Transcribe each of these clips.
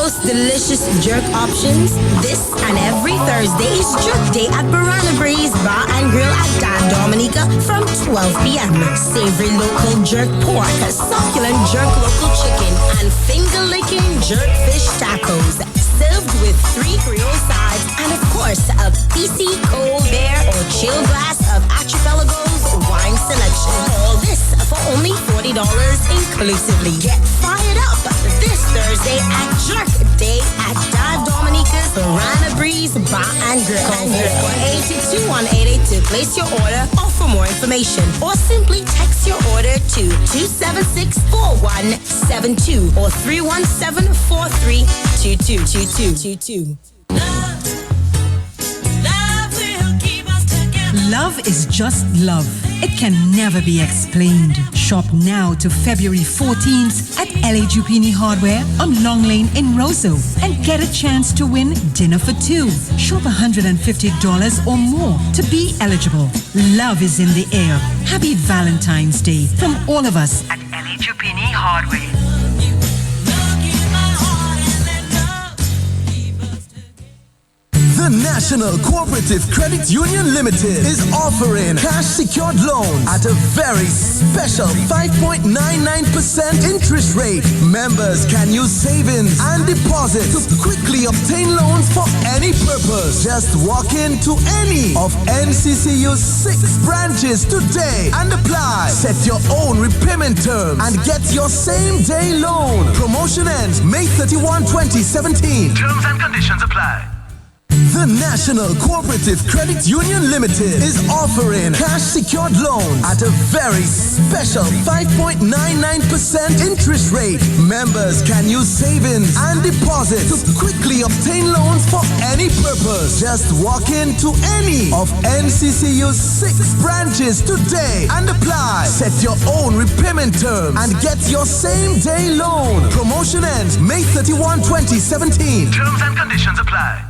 most delicious jerk options. This and every Thursday is Jerk Day at Banana Breeze Bar and Grill at Dan Dominica from 12 p.m. Savory local jerk pork, succulent jerk local chicken, and finger-licking jerk fish tacos. Served with 3 Creole sides and, of course, a PC cold beer or chill glass of Archipelago's wine selection. All this for only $40 inclusively. Get fired up this Thursday at Jerk Day at Da Dominica's Banana Breeze Bar and Grill. Call 482-1882 to place your order or for more information, or simply text your order to 276-4172 or 317-4322. Love is just love. It can never be explained. Shop now to February 14th at LA Jupini Hardware on Long Lane in Roseau and get a chance to win dinner for 2. Shop $150 or more to be eligible. Love is in the air. Happy Valentine's Day from all of us at LA Jupini Hardware. The National Cooperative Credit Union Limited is offering cash secured loans at a very special 5.99% interest rate. Members can use savings and deposits to quickly obtain loans for any purpose. Just walk into any of NCCU's 6 branches today and apply. Set your own repayment terms and get your same day loan. Promotion ends May 31, 2017. Terms and conditions apply. The National Cooperative Credit Union Limited is offering cash secured loans at a very special 5.99% interest rate. Members can use savings and deposits to quickly obtain loans for any purpose. Just walk into any of NCCU's 6 branches today and apply. Set your own repayment terms and get your same day loan. Promotion ends May 31, 2017. Terms and conditions apply.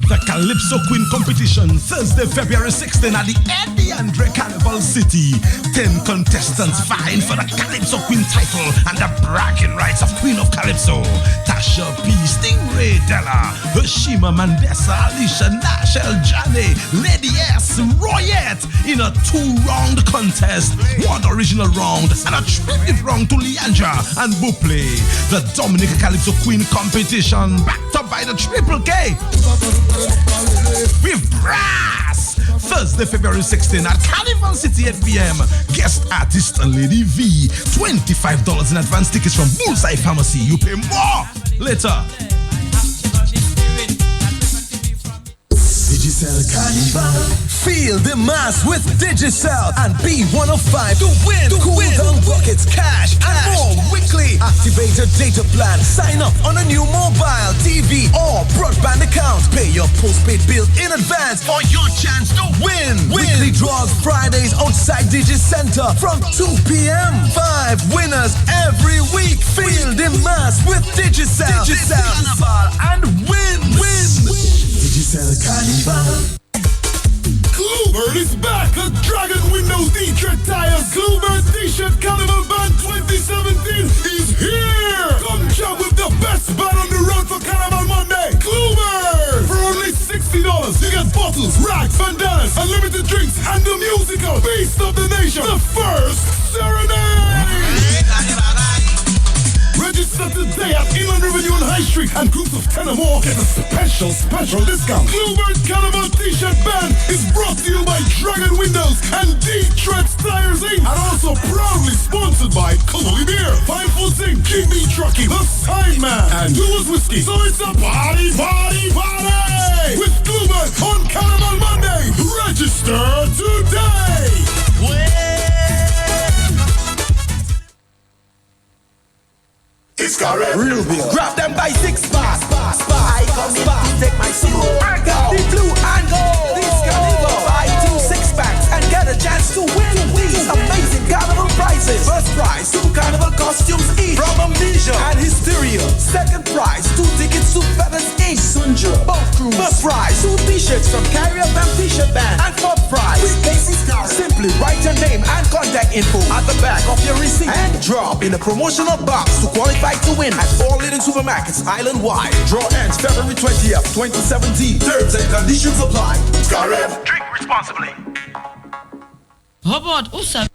The Calypso Queen competition, Thursday, February 16 at the Eddie Andre Carnival City. 10 contestants vying for the Calypso Queen title and the bragging rights of Queen of Calypso. Tasha P, Stingray Della, Hashima Mandesa, Alicia Nashel Jane, Lady S, Royette in a 2-round contest. 1 original round and a tribute round to Leandra and Buple. The Dominica Calypso Queen competition, backed up by the Triple K. With brass! Thursday, February 16 at Carnival City, 8 p.m. Guest artist Lady V. $25 in advance tickets from Bullseye Pharmacy. You pay more later. Digicel Carnival. Feel the mass with Digicel and B105 to win cool down buckets, cash and more weekly. Activate a data plan. Sign up on a new mobile, TV or broadband account. Pay your postpaid bill in advance for your chance to win. Weekly draws Fridays outside Digicenter from 2 p.m. 5 winners every week. Feel the mass with Digicel. Carnival and win. Digicel Carnival. Bluebird is back! The Dragon Windows D-Tread Tires Bluebird T-Shirt Carnival Band 2017 is here! Come jump with the best band on the road for Carnival Monday! Bluebird! For only $60, you get bottles, rags, bandanas, unlimited drinks, and the musical Beast of the Nation, the first Serenade! Register today at Inland Revenue on High Street, and groups of 10 or more get a special discount. Bluebird Carnival T-Shirt Band is brought to you by Dragon Windows and D-Tread Tires Inc. And also proudly sponsored by Colony Beer, Fine Foods Inc., GB Trucking, The Sideman, and Lewis Whiskey. So it's a party with Bluebird on Carnival Monday. Register today. It's correct. Real beer. Grab them by 6 bars. I come in to take my seat. The blue and gold. This Carnival. Buy 2 6-packs and get a chance to win these amazing Carnival prizes. First prize, 2 Carnival costumes each from Amnesia and Hysteria. Second prize, 2 tickets to Feathers each. Ranger, both crews. First prize, 2 t-shirts from Carrier Bam T-shirt band. And fourth prize, with Casey's car. Simply write your name and contact info at the back of your receipt and drop in a promotional box to qualify to win at all leading supermarkets island-wide. Draw ends February 20th, 2017. Terms and conditions apply. Carrier. Drink responsibly. How about Usa?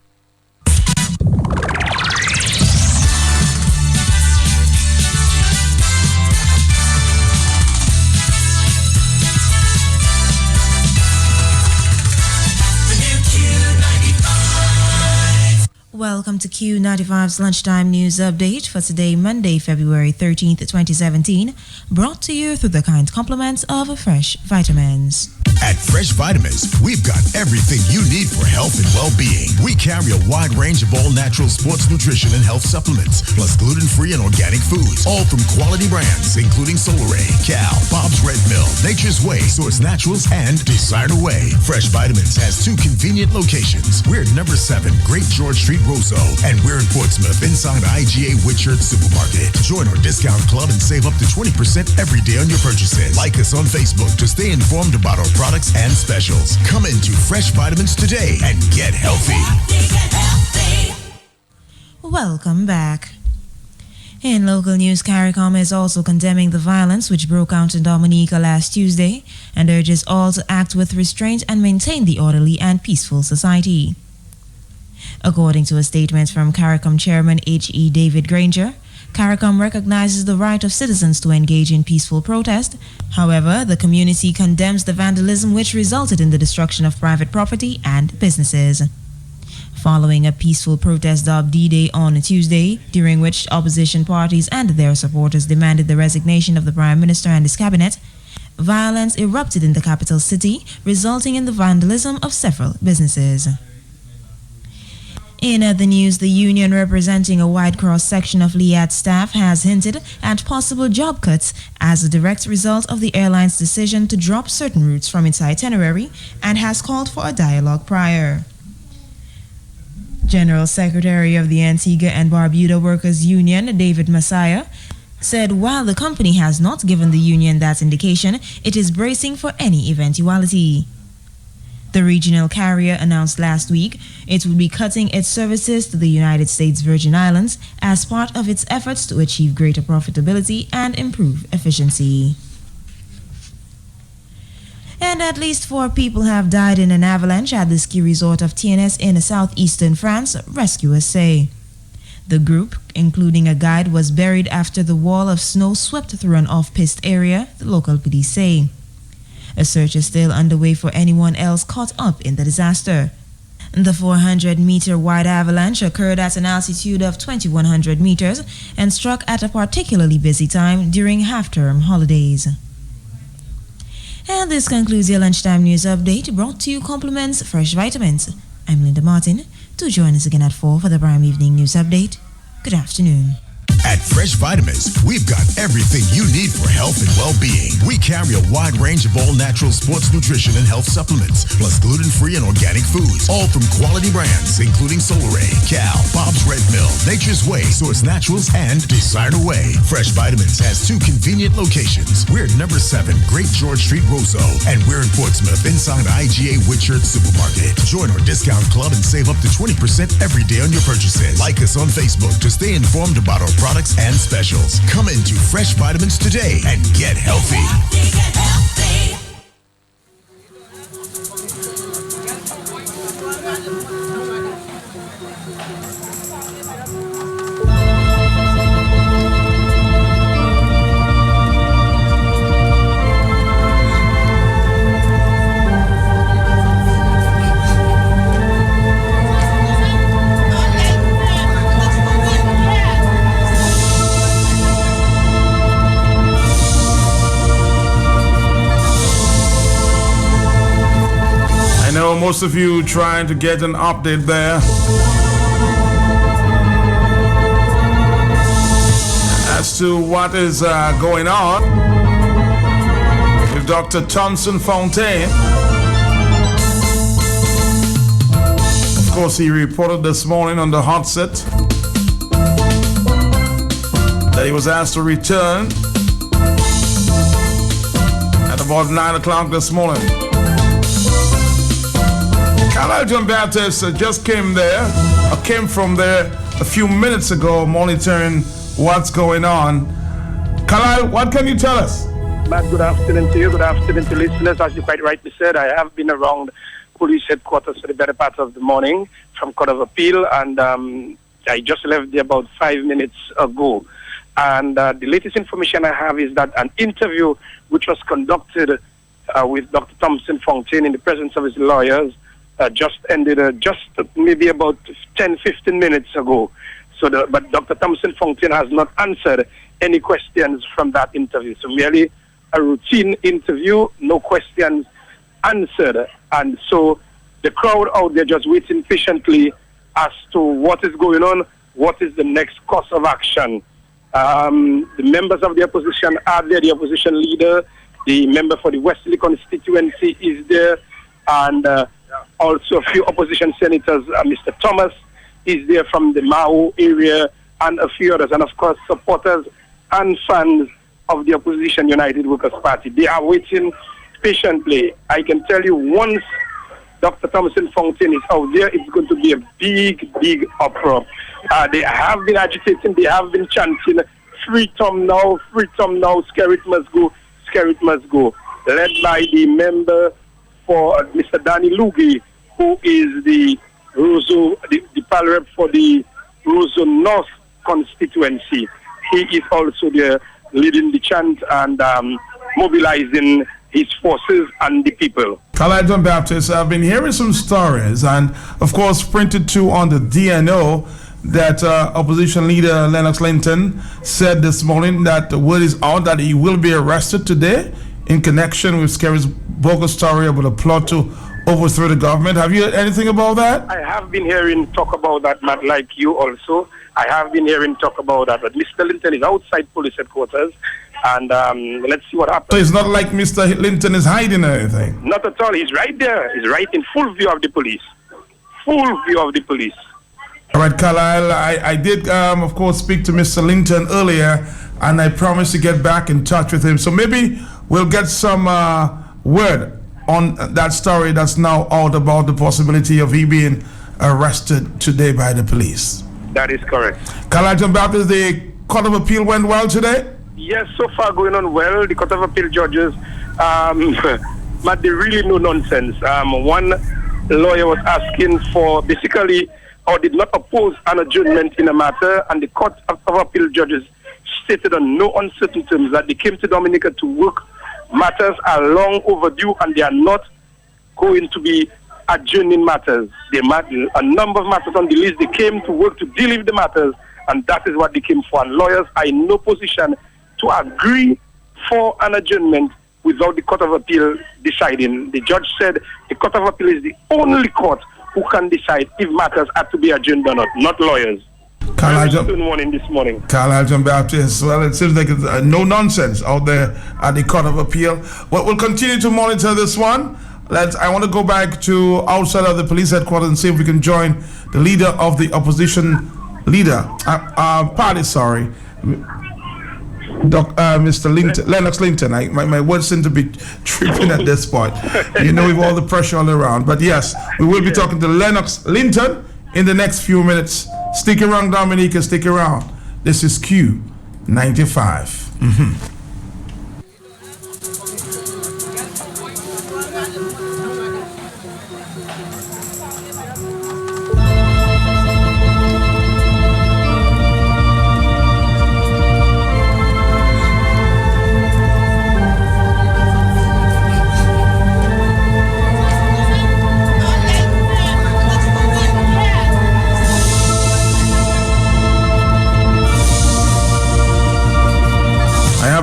Welcome to Q95's Lunchtime News Update for today, Monday, February 13th, 2017, brought to you through the kind compliments of Fresh Vitamins. At Fresh Vitamins, we've got everything you need for health and well-being. We carry a wide range of all-natural sports nutrition and health supplements, plus gluten-free and organic foods, all from quality brands, including Solaray, Cal, Bob's Red Mill, Nature's Way, Source Naturals, and Desired Away. Fresh Vitamins has 2 convenient locations. We're at number 7, Great George Street, Roseau, and we're in Portsmouth, inside IGA Whitchurch Supermarket. Join our discount club and save up to 20% every day on your purchases. Like us on Facebook to stay informed about our products and specials. Come into Fresh Vitamins today and get healthy. Welcome back. In local news, CARICOM is also condemning the violence which broke out in Dominica last Tuesday and urges all to act with restraint and maintain the orderly and peaceful society. According to a statement from CARICOM Chairman H.E. David Granger, CARICOM recognizes the right of citizens to engage in peaceful protest. However, the community condemns the vandalism which resulted in the destruction of private property and businesses. Following a peaceful protest dubbed D-Day on Tuesday, during which opposition parties and their supporters demanded the resignation of the Prime Minister and his cabinet, violence erupted in the capital city, resulting in the vandalism of several businesses. In other news, the union representing a wide cross-section of LIAT staff has hinted at possible job cuts as a direct result of the airline's decision to drop certain routes from its itinerary and has called for a dialogue prior. General Secretary of the Antigua and Barbuda Workers Union, David Messiah, said while the company has not given the union that indication, it is bracing for any eventuality. The regional carrier announced last week it would be cutting its services to the United States Virgin Islands as part of its efforts to achieve greater profitability and improve efficiency. And at least 4 people have died in an avalanche at the ski resort of TNS in southeastern France, rescuers say. The group, including a guide, was buried after the wall of snow swept through an off-piste area, the local police say. A search is still underway for anyone else caught up in the disaster. The 400-meter wide avalanche occurred at an altitude of 2,100 meters and struck at a particularly busy time during half-term holidays. And this concludes your lunchtime news update, brought to you compliments Fresh Vitamins. I'm Linda Martin. Do join us again at 4 for the prime evening news update. Good afternoon. At Fresh Vitamins, we've got everything you need for health and well-being. We carry a wide range of all-natural sports nutrition and health supplements, plus gluten-free and organic foods, all from quality brands, including Solaray, Cal, Bob's Red Mill, Nature's Way, Source Naturals, and Desired Away. Fresh Vitamins has 2 convenient locations. We're at number 7, Great George Street, Roseau, and we're in Portsmouth, inside IGA Whitchurch Supermarket. Join our discount club and save up to 20% every day on your purchases. Like us on Facebook to stay informed about our products and specials. Come into Fresh Vitamins today and get healthy. Most of you trying to get an update there as to what is going on with Dr. Thompson Fontaine. Of course, he reported this morning on the hot set that he was asked to return about 9 o'clock this morning. Carnival John Baptist just came from there a few minutes ago, monitoring what's going on. Carnival, what can you tell us? Matt, good afternoon to you. Good afternoon to listeners. As you quite rightly said, I have been around police headquarters for the better part of the morning from Court of Appeal, and I just left there about 5 minutes ago. And the latest information I have is that an interview which was conducted with Dr. Thompson Fontaine in the presence of his lawyers just ended just maybe about 10-15 minutes ago. But Dr. Thompson Fontaine has not answered any questions from that interview. So merely a routine interview, no questions answered. And so the crowd out there just waiting patiently as to what is going on, what is the next course of action. The members of the opposition are there, the opposition leader, the member for the Wesley constituency is there, and also a few opposition senators, Mr. Thomas is there from the Mao area, and a few others, and of course supporters and fans of the opposition United Workers' Party. They are waiting patiently. I can tell you, once Dr. Thompson Fontaine is out there, it's going to be a big, big uproar. They have been agitating, they have been chanting, freedom now, scare it must go, led by the member for Mr. Danny Lugie, who is the Pal Rep for the Roseau North constituency. He is also there leading the chant and mobilizing his forces and the people. Carnival John Baptist, I've been hearing some stories, and of course printed too on the DNO, that opposition leader Lennox Linton said this morning that the word is out that he will be arrested today in connection with Scary's bogus story about a plot to overthrow the government. Have you heard anything about that? I have been hearing talk about that, Matt, like you also. I have been hearing talk about that, but Mr. Linton is outside police headquarters, and let's see what happens. So it's not like Mr. Linton is hiding or anything? Not at all. He's right there. He's right in full view of the police. Full view of the police. All right, Carlisle, I did, of course, speak to Mr. Linton earlier, and I promised to get back in touch with him. So maybe we'll get some word on that story that's now out about the possibility of he being arrested today by the police. That is correct. Carlisle John Baptist, the Court of Appeal went well today? Yes, so far going on well. The Court of Appeal judges, but they really no nonsense. One lawyer was asking for basically, or did not oppose an adjournment in a matter, and the Court of Appeal judges stated on no uncertain terms that they came to Dominica to work. Matters are long overdue, and they are not going to be adjourning matters. A number of matters on the list. They came to work to deal with the matters, and that is what they came for. And lawyers are in no position to agree for an adjournment without the Court of Appeal deciding. The judge said the Court of Appeal is the only court who can decide if matters are to be adjourned or not lawyers. Carlisle John Baptist, well, it seems like it's no nonsense out there at the Court of Appeal. Well, we'll continue to monitor this one. I want to go back to outside of the police headquarters and see if we can join the leader of the opposition party, Mr. Linton, Lennox Linton. My words seem to be tripping at this point. You know, with all the pressure all around. But yes, we will be talking to Lennox Linton in the next few minutes. Stick around, Dominica, stick around. This is Q95.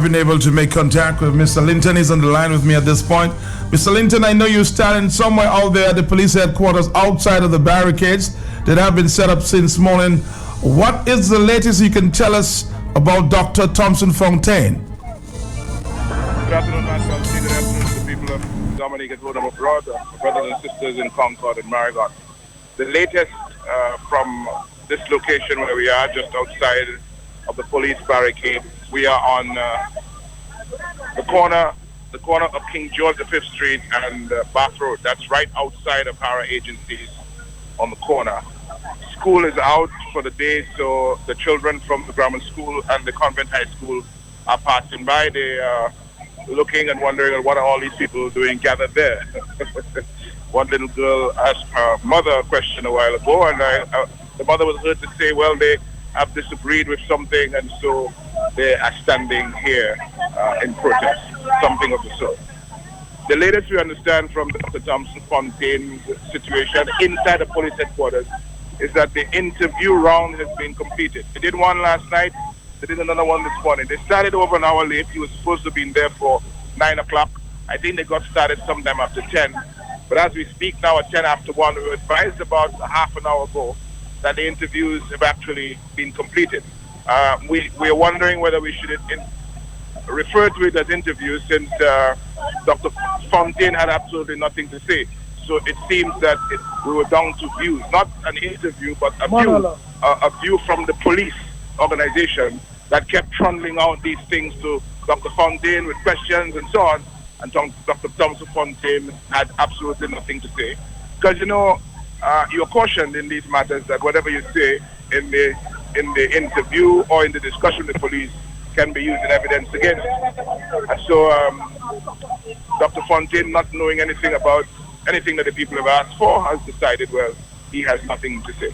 Been able to make contact with Mr. Linton. He's on the line with me at this point. Mr. Linton, I know you're standing somewhere out there at the police headquarters outside of the barricades that have been set up since morning. What is the latest you can tell us about Dr. Thompson Fontaine? Good afternoon, National. Good afternoon to the people of Dominica, who are abroad, brothers and sisters in Concord and Marigot. The latest from this location where we are, just outside of the police barricade, we are on the corner the corner of King George V Street and Bath Road. That's right outside of Hara Agencies on the corner. School is out for the day, so the children from the grammar school and the convent high school are passing by. They are looking and wondering what are all these people doing gathered there. One little girl asked her mother a question a while ago, and the mother was heard to say, well, they have disagreed with something, and so they are standing here in protest, something of the sort. The latest we understand from Dr. Thompson Fontaine's situation inside the police headquarters is that the interview round has been completed. They did one last night, they did another one this morning. They started over an hour late. He was supposed to have been there for 9 o'clock. I think they got started sometime after 10. But as we speak now at 10 after 1, we were advised about half an hour ago that the interviews have actually been completed. We are wondering whether we should refer to it as interviews since Dr. Fontaine had absolutely nothing to say. So it seems that we were down to views, not an interview, but a view from the police organization that kept trundling out these things to Dr. Fontaine with questions and so on. And Dr. Thompson Fontaine had absolutely nothing to say. Because, you're cautioned in these matters that whatever you say in the interview or in the discussion with the police can be used in evidence against you. And so Dr. Fontaine, not knowing anything about anything that the people have asked for, has decided, well, he has nothing to say.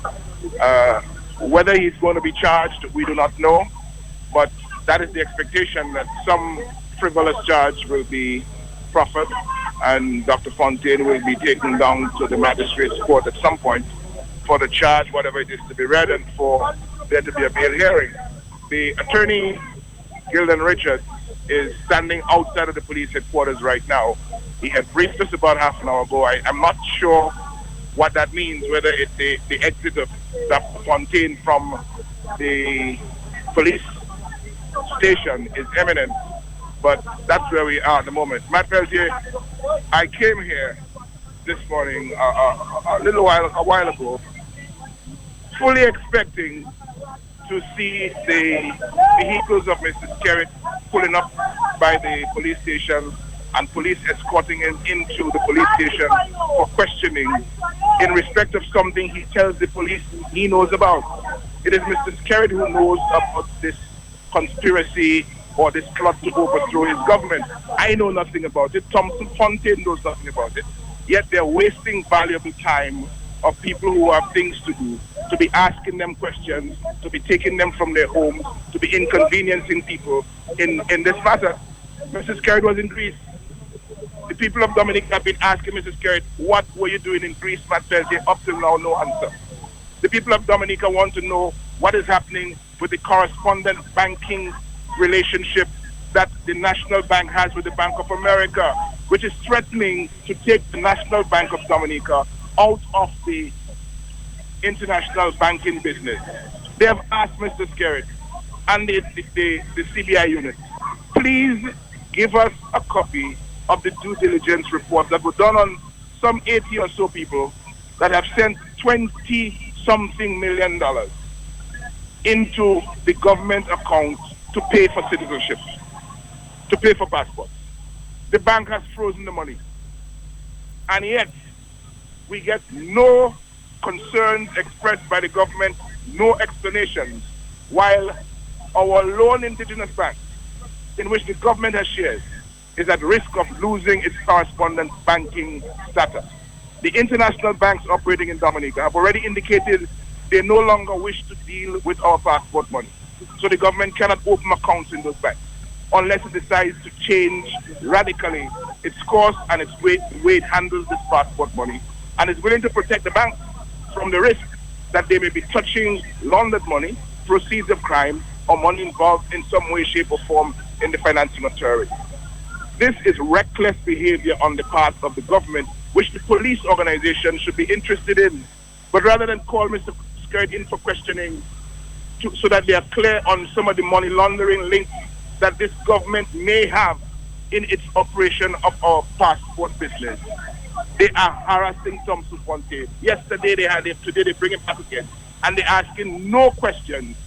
Whether he's going to be charged, we do not know, but that is the expectation, that some frivolous charge will be proffered and Dr. Fontaine will be taken down to the magistrate's court at some point for the charge, whatever it is, to be read and for there to be a bail hearing. The attorney, Gilden Richards, is standing outside of the police headquarters right now. He had briefed us about half an hour ago. I'm not sure what that means, whether it's the exit of Dr. Fontaine from the police station is imminent, but that's where we are at the moment. Matt Peltier, I came here this morning a while ago, fully expecting to see the vehicles of Mrs. Skerritt pulling up by the police station and police escorting him into the police station for questioning in respect of something he tells the police he knows about. It is Mr. Skerritt who knows about this conspiracy or this plot to overthrow his government. I know nothing about it. Thompson Fontaine knows nothing about it. Yet they're wasting valuable time of people who have things to do, to be asking them questions, to be taking them from their homes, to be inconveniencing people in this matter. Mrs. Skerritt was in Greece. The people of Dominica have been asking Mrs. Skerritt, what were you doing in Greece, Matt Peltier? Up till now, no answer. The people of Dominica want to know what is happening with the correspondent banking relationship that the National Bank has with the Bank of America, which is threatening to take the National Bank of Dominica out of the international banking business. They have asked Mr. Skerritt and the CBI unit, please give us a copy of the due diligence reports that were done on some 80 or so people that have sent $20-something million into the government account to pay for citizenship, to pay for passports. The bank has frozen the money. And yet, we get no concerns expressed by the government, no explanations, while our lone indigenous bank, in which the government has shares, is at risk of losing its correspondent banking status. The international banks operating in Dominica have already indicated they no longer wish to deal with our passport money. So the government cannot open accounts in those banks unless it decides to change radically its course and its way it handles this passport money, and is willing to protect the banks from the risk that they may be touching laundered money, proceeds of crime, or money involved in some way, shape, or form in the financing of terrorism. This is reckless behavior on the part of the government, which the police organization should be interested in. But rather than call Mr. Skerritt in for questioning so that they are clear on some of the money laundering links that this government may have in its operation of our passport business, they are harassing Thompson Fontaine. Yesterday they had him, today they bring him back again. And they're asking no questions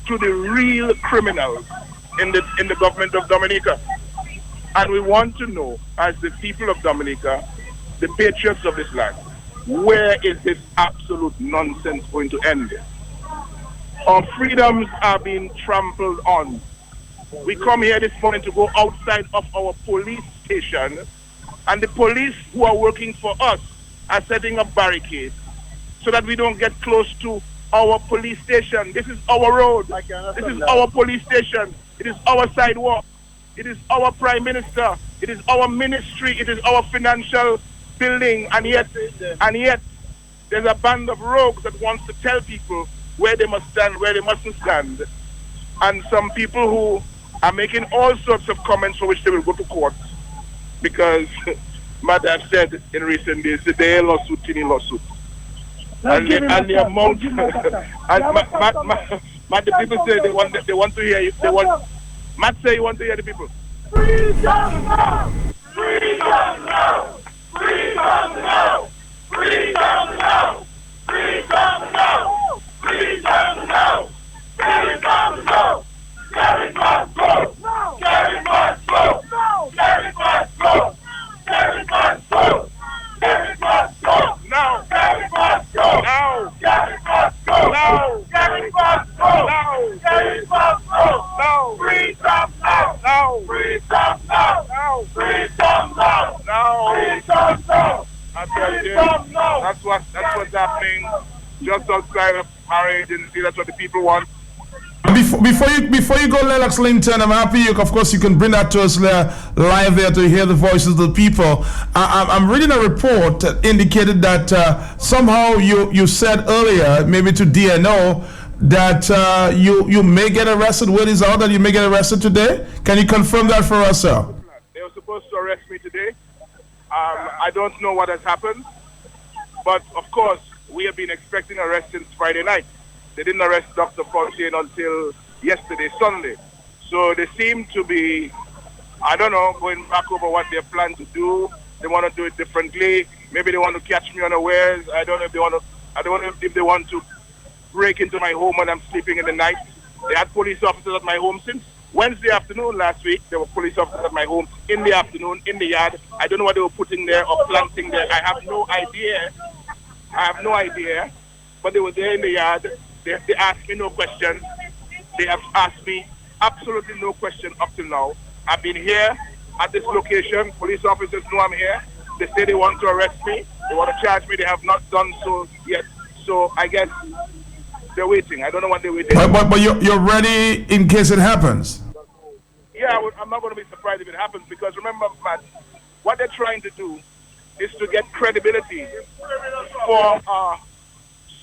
to the real criminals in the government of Dominica. And we want to know, as the people of Dominica, the patriots of this land, where is this absolute nonsense going to end? Our freedoms are being trampled on. We come here this morning to go outside of our police station, and the police who are working for us are setting up barricades so that we don't get close to our police station. This is our road. This is our police station. It is our sidewalk. It is our prime minister. It is our ministry. It is our financial building. And yet, there's a band of rogues that wants to tell people where they must stand, where they mustn't stand. And some people who are making all sorts of comments for which they will go to court because, Matt, I've said in recent days, the lawsuit, tiny lawsuit. And the amount, and Matt, the people say they want to hear you. Matt say you want to hear the people. Freedom now! Freedom now! Freedom now! Freedom now! Freedom now! Freedom now! Carry must go! Carry must go! Carry must go! Carry must go! Carry must go! Carry must go! Now! Carry must go! Now! Carry must go! Now! Carry must go! Now! Carry must go! Now! Freedom now! Now! Freedom now! Now! Freedom now! Now! Freedom now! That's what's happening just outside of our agency. That's what the people want. Before you go, Lennox Linton, I'm happy of course you can bring that to us live there to hear the voices of the people. I'm reading a report that indicated that somehow you said earlier, maybe to DNO, that you may get arrested. Word is out that you may get arrested today. Can you confirm that for us, sir? They were supposed to arrest me today. I don't know what has happened, but of course we have been expecting arrest since Friday night. They didn't arrest Dr. Fontaine until yesterday, Sunday. So they seem to be, I don't know, going back over what they plan to do. They want to do it differently. Maybe they want to catch me unawares. I don't know if they want to. I don't know if they want to break into my home when I'm sleeping in the night. They had police officers at my home since Wednesday afternoon last week. There were police officers at my home in the afternoon, in the yard. I don't know what they were putting there or planting there. I have no idea. But they were there in the yard. They asked me no questions. They have asked me absolutely no question up till now. I've been here at this location. Police officers know I'm here. They say they want to arrest me. They want to charge me. They have not done so yet. So I guess they're waiting. I don't know what they're waiting. But you're ready in case it happens. Yeah, I'm not going to be surprised if it happens because remember, Matt, what they're trying to do is to get credibility for a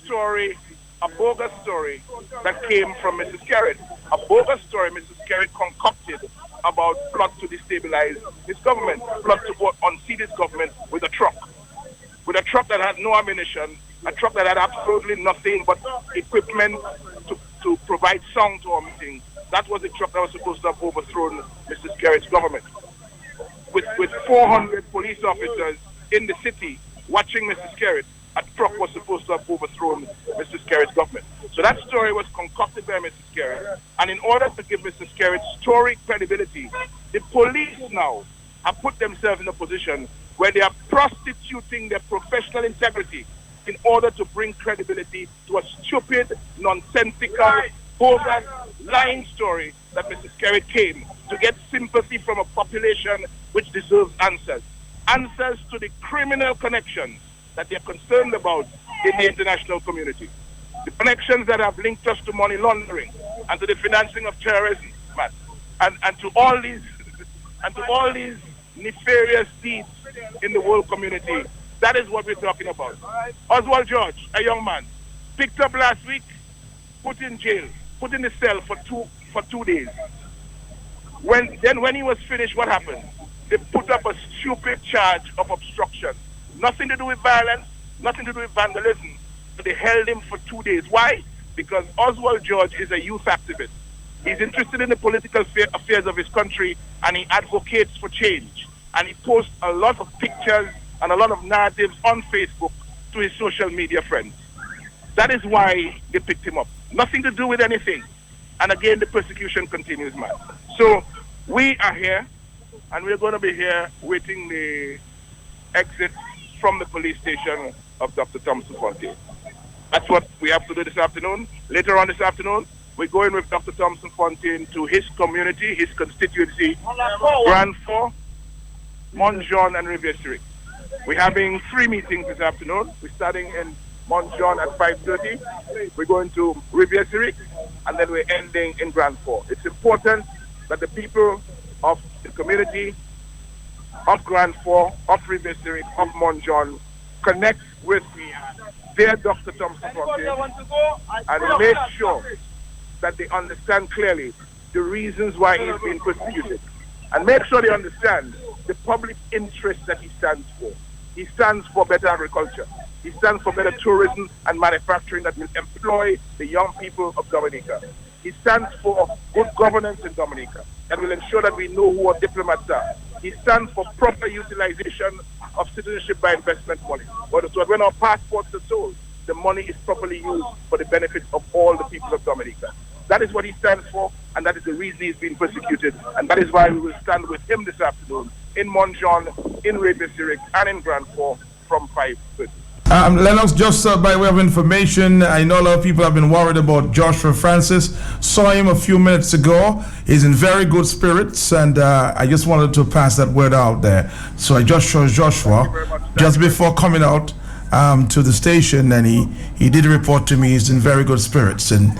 story, a bogus story that came from Mrs. Carrot. A bogus story Mrs. Carrot concocted about plot to destabilize this government, plot to unseat this government with a truck that had no ammunition, a truck that had absolutely nothing but equipment to provide sound to our meetings. That was the truck that was supposed to have overthrown Mrs. Carrot's government. With 400 police officers in the city watching Mrs. Carrot, a truck was supposed to have overthrown Mrs. Carrot's government. So that story was concocted by Mrs. Carrot. And in order to give Mrs. Carrot's story credibility, the police now have put themselves in a position where they are prostituting their professional integrity in order to bring credibility to a stupid, nonsensical, bogus, lying story that Mrs. Carrot came to get sympathy from a population which deserves answers. Answers to the criminal connections that they're concerned about in the international community. The connections that have linked us to money laundering and to the financing of terrorism, man, and to all these nefarious deeds in the world community. That is what we're talking about. Oswald George, a young man, picked up last week, put in jail, put in the cell for two days. When he was finished, what happened? They put up a stupid charge of obstruction. Nothing to do with violence, nothing to do with vandalism. But they held him for 2 days. Why? Because Oswald George is a youth activist. He's interested in the political affairs of his country and he advocates for change. And he posts a lot of pictures and a lot of narratives on Facebook to his social media friends. That is why they picked him up. Nothing to do with anything. And again, the persecution continues, man. So we are here. and we're going to be here waiting the exit from the police station of Dr. Thompson Fontaine. That's what we have to do this afternoon. Later on this afternoon, we're going with Dr. Thompson Fontaine to his community, his constituency, Grand 4, Mont Jean, and Rivière Syriac. We're having 3 meetings this afternoon. We're starting in Mont Jean at 5:30. We're going to Rivière Syriac, and then we're ending in Grand 4. It's important that the people of the community of Grand 4, of Rivière Syriac, of Mont Jean connect with their Dr. Thompson Fontaine and make sure that they understand clearly the reasons why he's being persecuted. And make sure they understand the public interest that he stands for. He stands for better agriculture. He stands for better tourism and manufacturing that will employ the young people of Dominica. He stands for good governance in Dominica that will ensure that we know who our diplomats are. He stands for proper utilization of citizenship by investment money. So when our passports are sold, the money is properly used for the benefit of all the people of Dominica. That is what he stands for, and that is the reason he's being persecuted. And that is why we will stand with him this afternoon in Mont Jean, in Rivière Syriac, and in Grand 4 from 5:30. Lennox, just by way of information, I know a lot of people have been worried about Joshua Francis. Saw him a few minutes ago. He's in very good spirits, and I just wanted to pass that word out there. So I just saw Joshua just before coming out to the station, and he did report to me he's in very good spirits and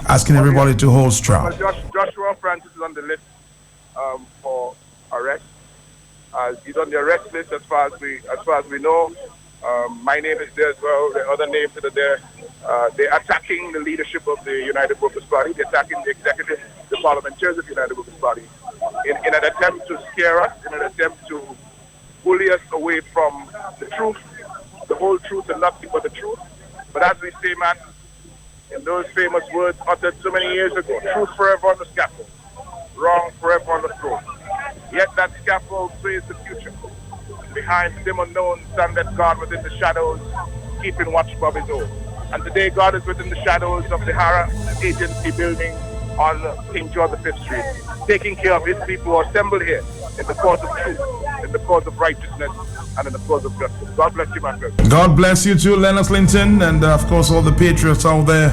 asking everybody to hold strong. Well, Joshua Francis is on the list for arrest. He's on the arrest list as far as we know. My name is there as well. The other names that are there. They're attacking the leadership of the United Workers' Party. They're attacking the executive, the parliamentarians of the United Workers' Party in an attempt to scare us, in an attempt to bully us away from the truth, the whole truth and nothing but the truth. But as we say, man, in those famous words uttered so many years ago, truth forever on the scaffold, wrong forever on the throne. Yet that scaffold sways the future. Behind the dim unknown stand that God within the shadows, keeping watch above his own. And today God is within the shadows of the Hara Agency building on King George V Street, taking care of his people who are assembled here in the cause of truth, in the cause of righteousness, and in the cause of justice. God bless you, my friend. God bless you too, Lennox Linton, and of course all the patriots out there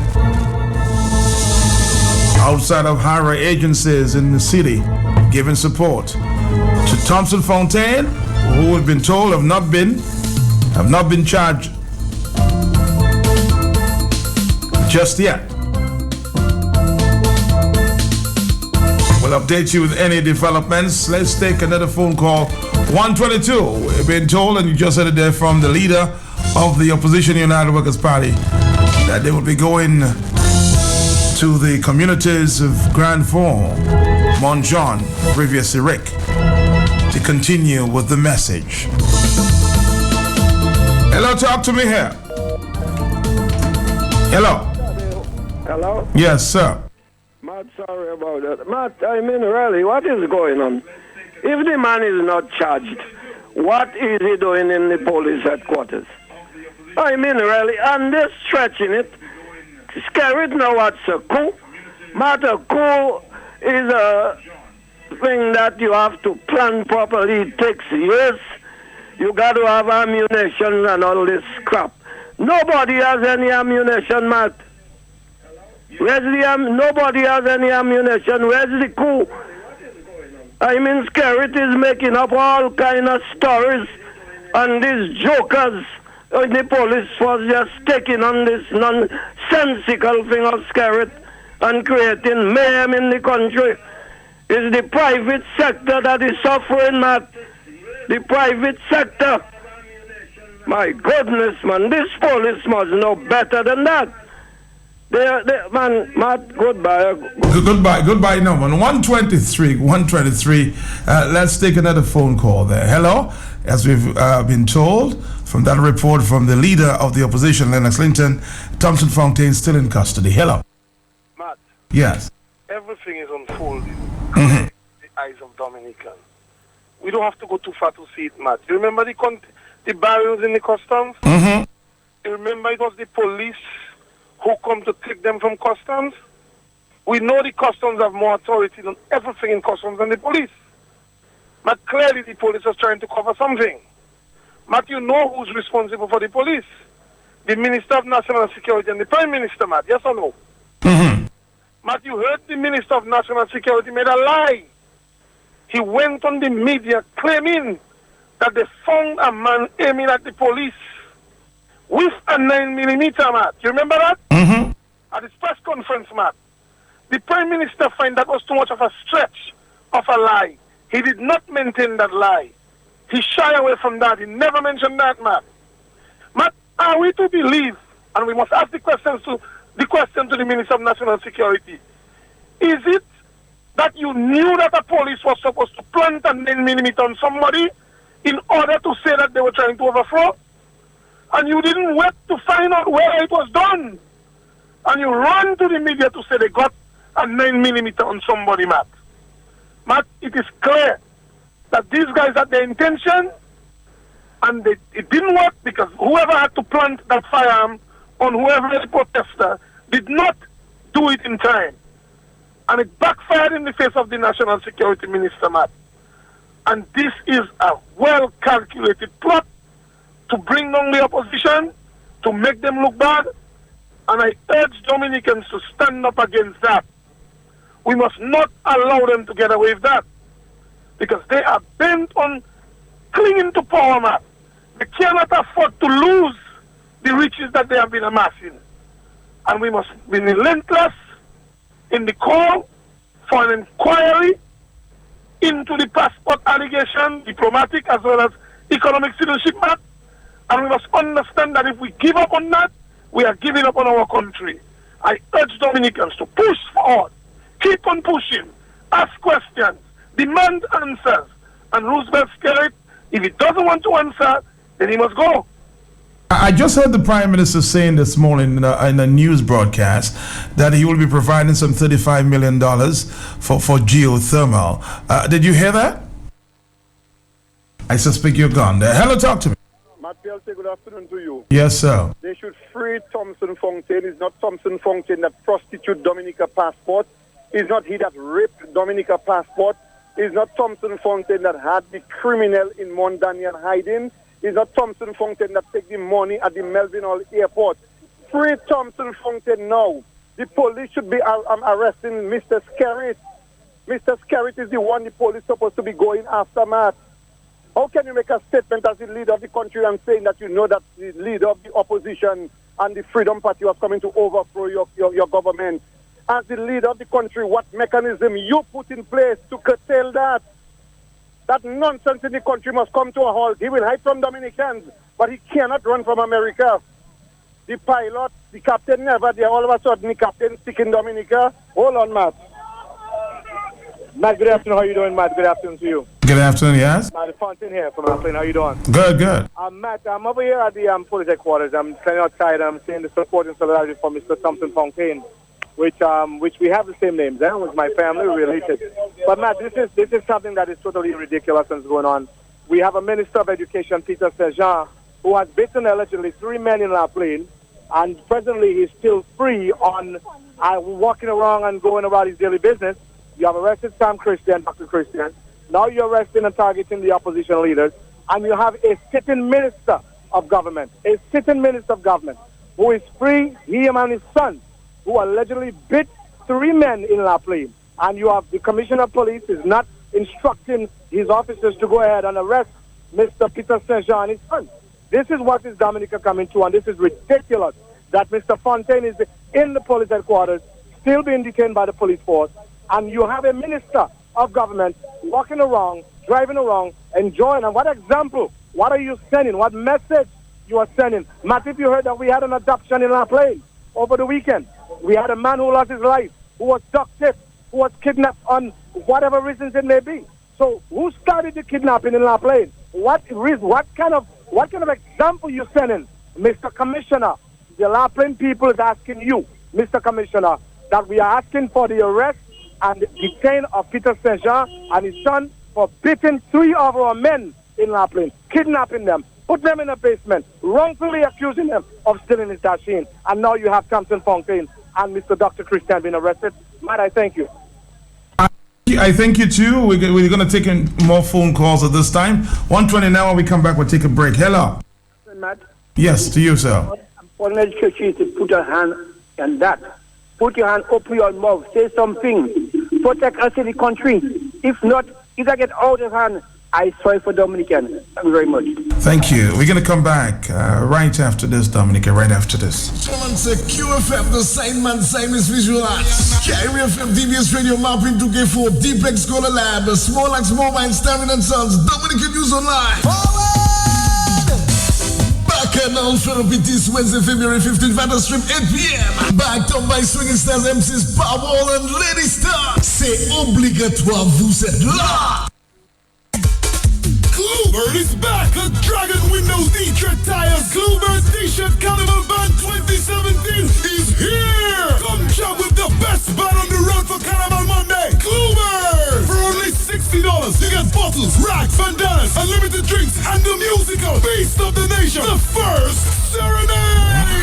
outside of Hara agencies in the city, giving support to Thompson Fontaine, who have been told have not been charged just yet. We'll update you with any developments. Let's take another phone call. 122. We've been told, and you just heard it there from the leader of the opposition United Workers' Party, that they will be going to the communities of Grand 4, Mont Jean, Rivière Syriac, to continue with the message. Hello, talk to me here. Hello. Hello? Yes, sir. Matt, sorry about that. Matt, I mean, really, what is going on? If the man is not charged, what is he doing in the police headquarters? I mean, really, and they're stretching it. Scare it now, what's a coup? Matt, a coup is a thing that you have to plan properly. It takes years. You got to have ammunition and all this crap. Nobody has any ammunition, Matt. Nobody has any ammunition. Where's the coup? I mean, Skerrit is making up all kind of stories, and these jokers in the police force just taking on this nonsensical thing of Skerrit and creating mayhem in the country. It's the private sector that is suffering, Matt. The private sector. My goodness, man, this police must know better than that. Man, Matt, goodbye. Goodbye, no, man. 123. Let's take another phone call there. Hello. As we've been told from that report from the leader of the opposition, Lennox Linton, Thompson Fontaine still in custody. Hello. Matt. Yes. Everything is unfolding in the eyes of Dominican. We don't have to go too far to see it, Matt. You remember the barriers in the customs? Mm-hmm. You remember it was the police who come to take them from customs? We know the customs have more authority than everything in customs than the police. But clearly the police was trying to cover something. Matt, you know who's responsible for the police? The Minister of National Security and the Prime Minister, Matt. Yes or no? Mm-hmm. Matt, you heard the Minister of National Security made a lie. He went on the media claiming that they found a man aiming at the police with a 9mm, Matt. You remember that? Mm-hmm. At his press conference, Matt. The Prime Minister found that was too much of a stretch of a lie. He did not maintain that lie. He shied away from that. He never mentioned that, Matt. Matt, are we to believe, and we must ask the question to the Minister of National Security, is it that you knew that the police was supposed to plant a 9mm on somebody in order to say that they were trying to overthrow? And you didn't wait to find out where it was done. And you ran to the media to say they got a 9mm on somebody, Matt. Matt, it is clear that these guys had their intention, and it didn't work because whoever had to plant that firearm on whoever is a protester did not do it in time. And it backfired in the face of the National Security Minister, Matt. And this is a well-calculated plot to bring down the opposition, to make them look bad. And I urge Dominicans to stand up against that. We must not allow them to get away with that, because they are bent on clinging to power, Matt. They cannot afford to lose the riches that they have been amassing. And we must be relentless in the call for an inquiry into the passport allegation, diplomatic as well as economic citizenship, Matt. And we must understand that if we give up on that, we are giving up on our country. I urge Dominicans to push forward, keep on pushing, ask questions, demand answers. And Roosevelt Skerrit, if he doesn't want to answer, then he must go. I just heard the Prime Minister saying this morning in a news broadcast that he will be providing some $35 million for geothermal. Did you hear that? I suspect you're gone there. Hello, talk to me. Matthew, good afternoon to you. Yes, sir. They should free Thompson Fontaine. It's not Thompson Fontaine that prostitute Dominica passport. It's not he that raped Dominica passport. It's not Thompson Fontaine that had the criminal in Mondanian hiding. It's not Thompson Fontaine that take the money at the Melbourne Hall Airport. Free Thompson Fontaine now. The police should be arresting Mr. Skerrit. Mr. Skerrit is the one the police supposed to be going after, Matt. How can you make a statement as the leader of the country and saying that you know that the leader of the opposition and the Freedom Party was coming to overthrow your government? As the leader of the country, what mechanism you put in place to curtail that? That nonsense in the country must come to a halt. He will hide from Dominicans, but he cannot run from America. The pilot, the captain never there. All of a sudden, the captain stick in Dominica. Hold on, Matt. Matt, good afternoon. How are you doing, Matt? Good afternoon to you. Good afternoon, yes. Matt Fontaine here from Fontaine. How you doing? Good, good. Matt, I'm over here at the police headquarters. I'm standing outside. I'm saying the support and solidarity for Mr. Thompson Fontaine, which we have the same names. With my family, related. But Matt, this is something that is totally ridiculous and is going on. We have a Minister of Education, Peter Serjeant, who has beaten allegedly 3 men in La Plaine, and presently he's still free on walking around and going about his daily business. You have arrested Sam Christian, Dr. Christian. Now you're arresting and targeting the opposition leaders, and you have a sitting minister of government, who is free, him and his son, who allegedly beat 3 men in La Plaine. And you have the Commissioner of Police is not instructing his officers to go ahead and arrest Mr. Peter Serjeant and his son. This is what is Dominica coming to, and this is ridiculous that Mr. Fontaine is in the police headquarters, still being detained by the police force, and you have a minister of government walking around, driving around, enjoying. And what example, what are you sending? What message you are sending? Matt, if you heard that we had an adoption in La Plaine over the weekend, we had a man who lost his life, who was ducted, who was kidnapped on whatever reasons it may be. So who started the kidnapping in La Plaine? What kind of example you sending? Mr. Commissioner, the La Plaine people is asking you, Mr. Commissioner, that we are asking for the arrest and detain of Peter Serjeant and his son for beating 3 of our men in La Plaine, kidnapping them, put them in a basement, wrongfully accusing them of stealing his machine. And now you have Thompson Fontaine and Mr. Dr. Christian being arrested. Matt, I thank you. I thank you too. We're going to take in more phone calls at this time. 1:20 now. When we come back, we'll take a break. Hello. Matt. Yes, to you, sir. All churches to put a hand on that. Put your hand, open your mouth, say something. Protect us in the country. If not, if I get out of hand, I swear for Dominican. Thank you very much. Thank you. We're going to come back right after this, Dominica, right after this. Someone say QFM, the sign man, sign is visual arts. Carry FM, DBS Radio, mapping 2K4, Deeplex Scholar Lab, Small Axe Mobile, Stamina and Sons, Dominican News Online. Back and on Therapy this Wednesday, February 15th, Vata Strip, 8 p.m. Backed up by Swinging Stars, MCs, Powerball and Lady Star. C'est obligatoire, vous êtes là. Bluebird is back at Dragon Windows Detroit Tires. Bluebird T-shirt Carnival Band 2017 is here. Come jump with the best band on the road for Carnival Monday. Bluebird for only $60. You get bottles, racks, bandanas, unlimited drinks, and the musical Beast of the Nation, the first serenade.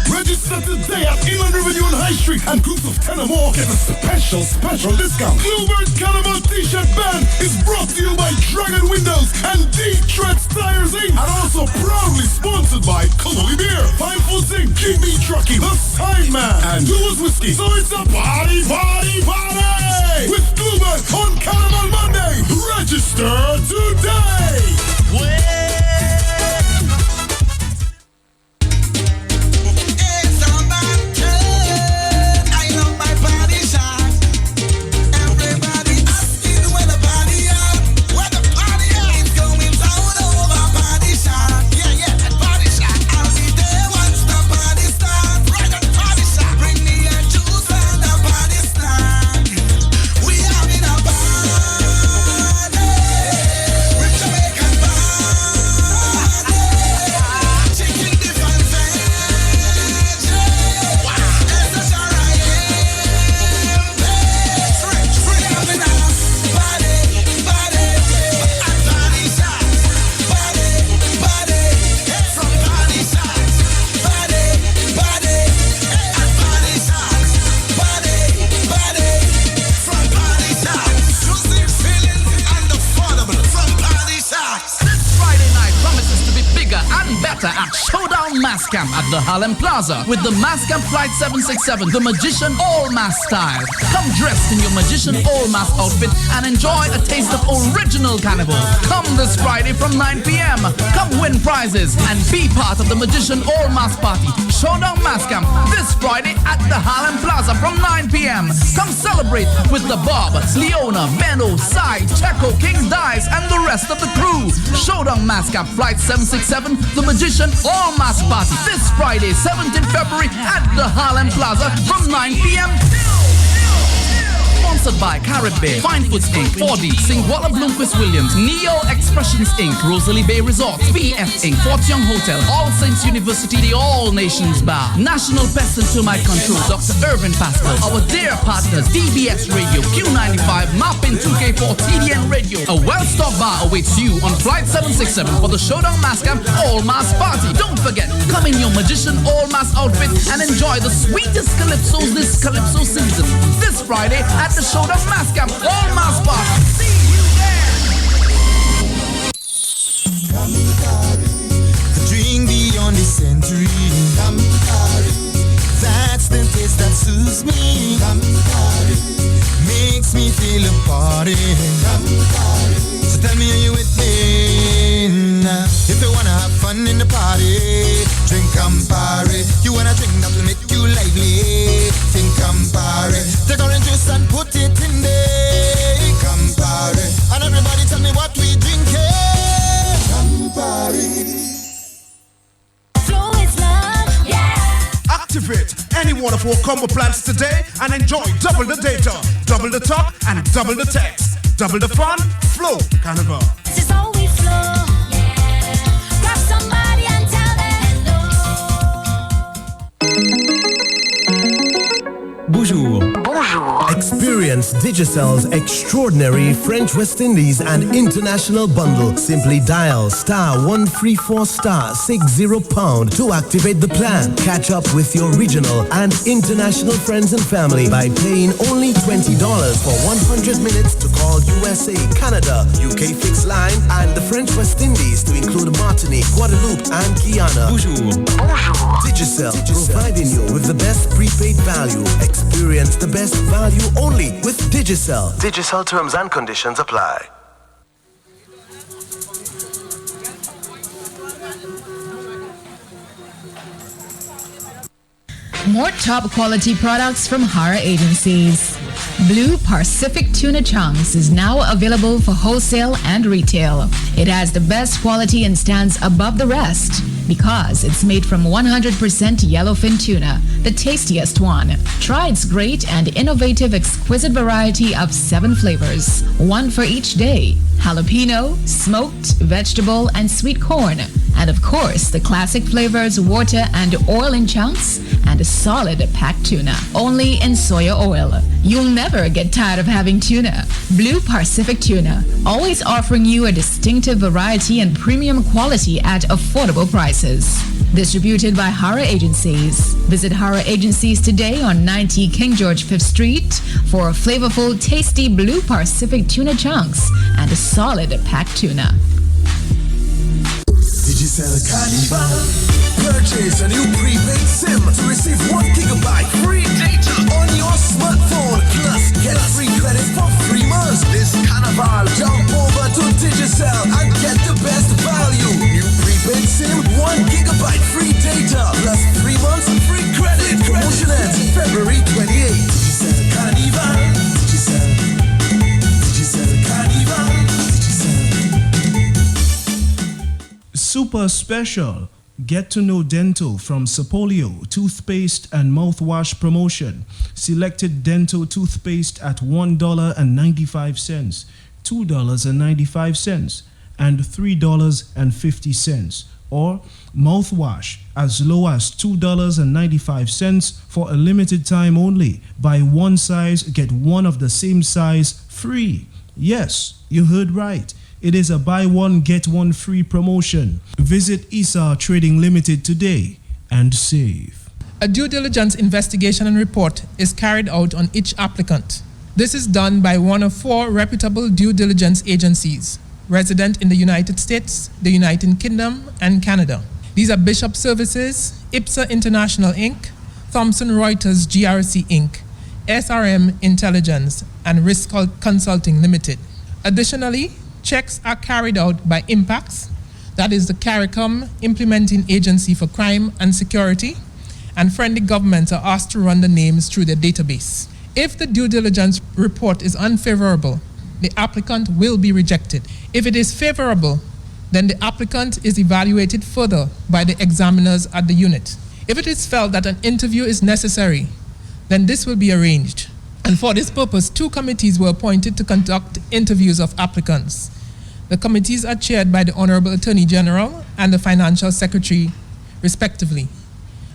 Register today at Inland Revenue on High Street, and groups of 10 or more get a special discount. Bluebird Carnival T-shirt band is brought to you by Dragon Windows and Detroit Tires Inc. And also proudly sponsored by Colony Beer, Fine Food Inc., GB Trucking, The Sign Man, and Lewis Whiskey. So it's a party with Bluebird on Carnival Monday. Register today. At the Harlem Plaza with the Mass Camp Flight 767, the Magician All Mass style. Come dressed in your Magician All Mass outfit and enjoy a taste of original Carnival. Come this Friday from 9 p.m. Come win prizes and be part of the Magician All Mass party. Showdown Mass Camp this Friday at the Harlem Plaza from 9 p.m. Come celebrate with the Bob, Leona, Benno, Sai, Checo, King Dice, and the rest of the crew. Showdown Mass Camp Flight 767, the Magician All Mass party this Friday, 17th February at the Harlem Plaza from 9 p.m. Sponsored by Caribbean, Fine Foods Inc., 4D, Singwalla Bloomquist Williams, Neo Expressions Inc., Rosalie Bay Resort, BF Inc., Fort Young Hotel, All Saints University, the All Nations Bar, National Pest and Termite Control, Dr. Irvin Pascal, our dear partners, DBS Radio, Q95, Mappin 2K4, TDN Radio. A well-stocked bar awaits you on Flight 767 for the Showdown Mass Camp All Mass Party. Don't forget, come in your Magician All Mass outfit and enjoy the sweetest calypsos this calypso season. This Friday at the Showdown Mass Camp All Mass Party. See you there. A drink beyond the century. That's the taste that soothes me. Makes me feel a party. So tell me, are you with me? If you wanna have fun in the party, drink Campari. You wanna drink that will make you lively, think Campari. Take orange juice and put it in there, Campari. And everybody tell me what we drinking, Campari. Flow is love, yeah. Activate any one of our combo plans today and enjoy double the data, double the talk, and double the text. Double the fun, Flow Carnival. This is how we flow. Grab somebody and tell them hello. Bonjour. Experience Experience Digicel's extraordinary French West Indies and international bundle. Simply dial *134*60# to activate the plan. Catch up with your regional and international friends and family by paying only $20 for 100 minutes to call USA, Canada, UK fixed line, and the French West Indies to include Martinique, Guadeloupe, and Guyana. Bonjour. Digicel, providing you with the best prepaid value. Experience the best value only with Digicel. Digicel terms and conditions apply. More top quality products from Hara Agencies. Blue Pacific Tuna Chunks is now available for wholesale and retail. It has the best quality and stands above the rest because it's made from 100% yellowfin tuna, the tastiest one. Try its great and innovative exquisite variety of 7 flavors, one for each day: jalapeno, smoked, vegetable, and sweet corn. And of course, the classic flavors water and oil in chunks and a solid packed tuna, only in soya oil. You'll never get tired of having tuna. Blue Pacific Tuna, always offering you a distinctive variety and premium quality at affordable prices. Distributed by Hara Agencies. Visit Hara Agencies today on 90 King George 5th Street for flavorful, tasty Blue Pacific Tuna Chunks and a solid packed tuna. Digicel Carnival. Purchase a new prepaid SIM to receive 1 gigabyte free data on your smartphone. Plus, get free credit for 3 months. This Carnival, jump over to Digicel and get the best value. New prepaid SIM, 1 gigabyte free data plus 3 months free credit. Promotion ends February 28th. Digicel Carnival. Digicel Carnival. Super special. Get to know dental from Sapolio toothpaste and mouthwash promotion. Selected dental toothpaste at $1.95, $2.95, and $3.50. Or mouthwash as low as $2.95 for a limited time only. Buy one size, get one of the same size free. Yes, you heard right. It is a buy one, get one free promotion. Visit Esau Trading Limited today and save. A due diligence investigation and report is carried out on each applicant. This is done by one of 4 reputable due diligence agencies, resident in the United States, the United Kingdom, and Canada. These are Bishop Services, IPSA International Inc., Thomson Reuters GRC Inc., SRM Intelligence, and Risk Consulting Limited. Additionally, checks are carried out by Impacts, that is the CARICOM Implementing Agency for Crime and Security, and friendly governments are asked to run the names through their database. If the due diligence report is unfavorable, the applicant will be rejected. If it is favorable, then the applicant is evaluated further by the examiners at the unit. If it is felt that an interview is necessary, then this will be arranged. And for this purpose, 2 committees were appointed to conduct interviews of applicants. The committees are chaired by the Honorable Attorney General and the Financial Secretary, respectively,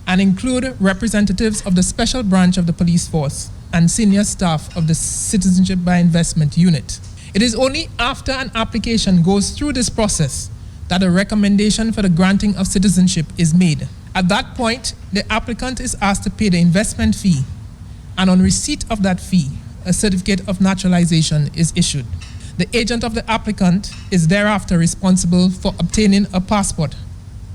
and include representatives of the Special Branch of the Police Force and senior staff of the Citizenship by Investment Unit. It is only after an application goes through this process that a recommendation for the granting of citizenship is made. At that point, the applicant is asked to pay the investment fee, and on receipt of that fee, a certificate of naturalization is issued. The agent of the applicant is thereafter responsible for obtaining a passport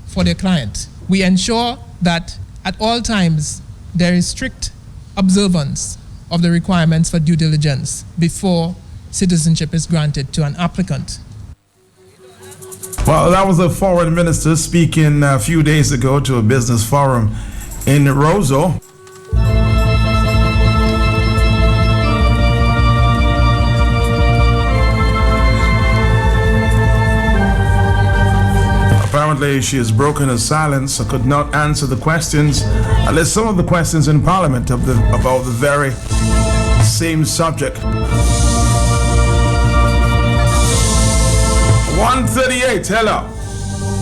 for their client. We ensure that at all times there is strict observance of the requirements for due diligence before citizenship is granted to an applicant. Well, that was the foreign minister speaking a few days ago to a business forum in Roseau. Apparently, she has broken her silence and could not answer the questions, at least some of the questions in Parliament about the very same subject. 138, hello.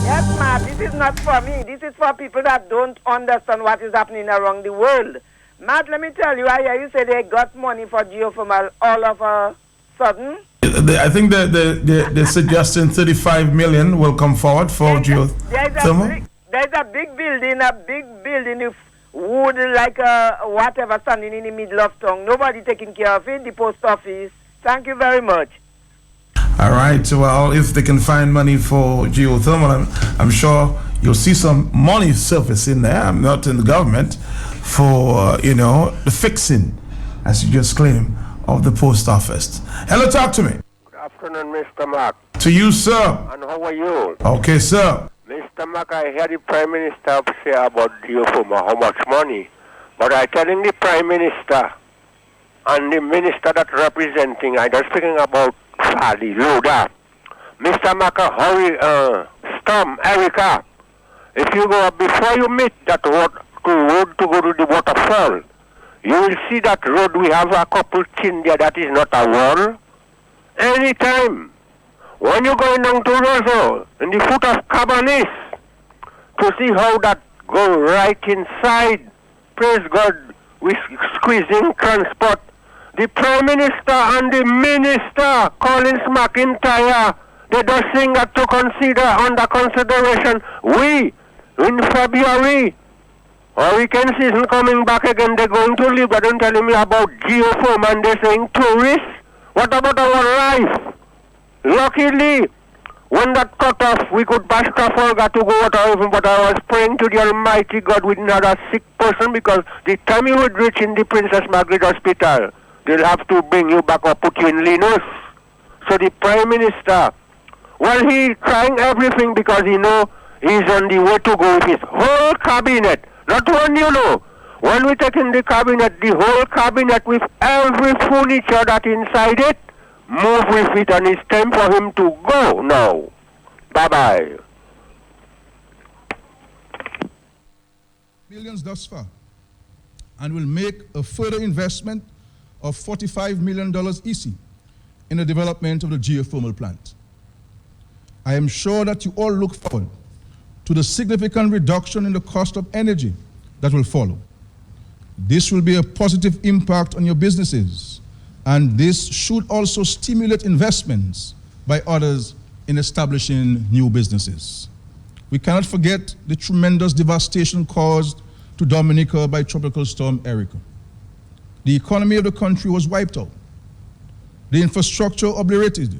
Yes, ma'am, this is not for me. This is for people that don't understand what is happening around the world. Matt, let me tell you, I hear you say they got money for geothermal all of a sudden. I think they're suggesting 35 million will come forward for geothermal. There's a big building with wood like whatever standing in the middle of town. Nobody taking care of it, the post office. Thank you very much. All right, well, if they can find money for geothermal, I'm sure you'll see some money surface in there. I'm not in the government for, the fixing, as you just claim, of the post office. Hello, talk to me. Good afternoon, Mr. Mark. To you, sir. And how are you? Okay, sir. Mr. Mark, I heard the Prime Minister say about geothermal, how much money. But I telling the Prime Minister and the Minister that representing, I just speaking about Fadi Loda. Mr. Mark, hurry, Storm, Erica. If you go before you meet that road to go to the waterfall, you will see that road. We have a couple chin there that is not a wall. Anytime, when you're going down to Roseau, in the foot of Cabanis, to see how that go right inside, praise God, we squeezing transport. The Prime Minister and the Minister, Collins McIntyre, they don't think that to consider under consideration. We, in February, hurricane season coming back again, they're going to leave. They don't telling me about geothermal and they're saying tourists. What about our life? Luckily, when that cut off, we could pass Trafalgar to go whatever, but I was praying to the Almighty God with another sick person because the time you would reach in the Princess Margaret Hospital, they'll have to bring you back or put you in Linus. So the Prime Minister, well, he's trying everything because he know he's on the way to go with his whole cabinet. Not one, when we take in the cabinet, the whole cabinet with every furniture that inside it, move with it, and it's time for him to go now. Bye-bye. Millions thus far, and will make a further investment of $45 million easy in the development of the geothermal plant. I am sure that you all look forward to the significant reduction in the cost of energy that will follow. This will be a positive impact on your businesses, and this should also stimulate investments by others in establishing new businesses. We cannot forget the tremendous devastation caused to Dominica by Tropical Storm Erica. The economy of the country was wiped out, the infrastructure obliterated,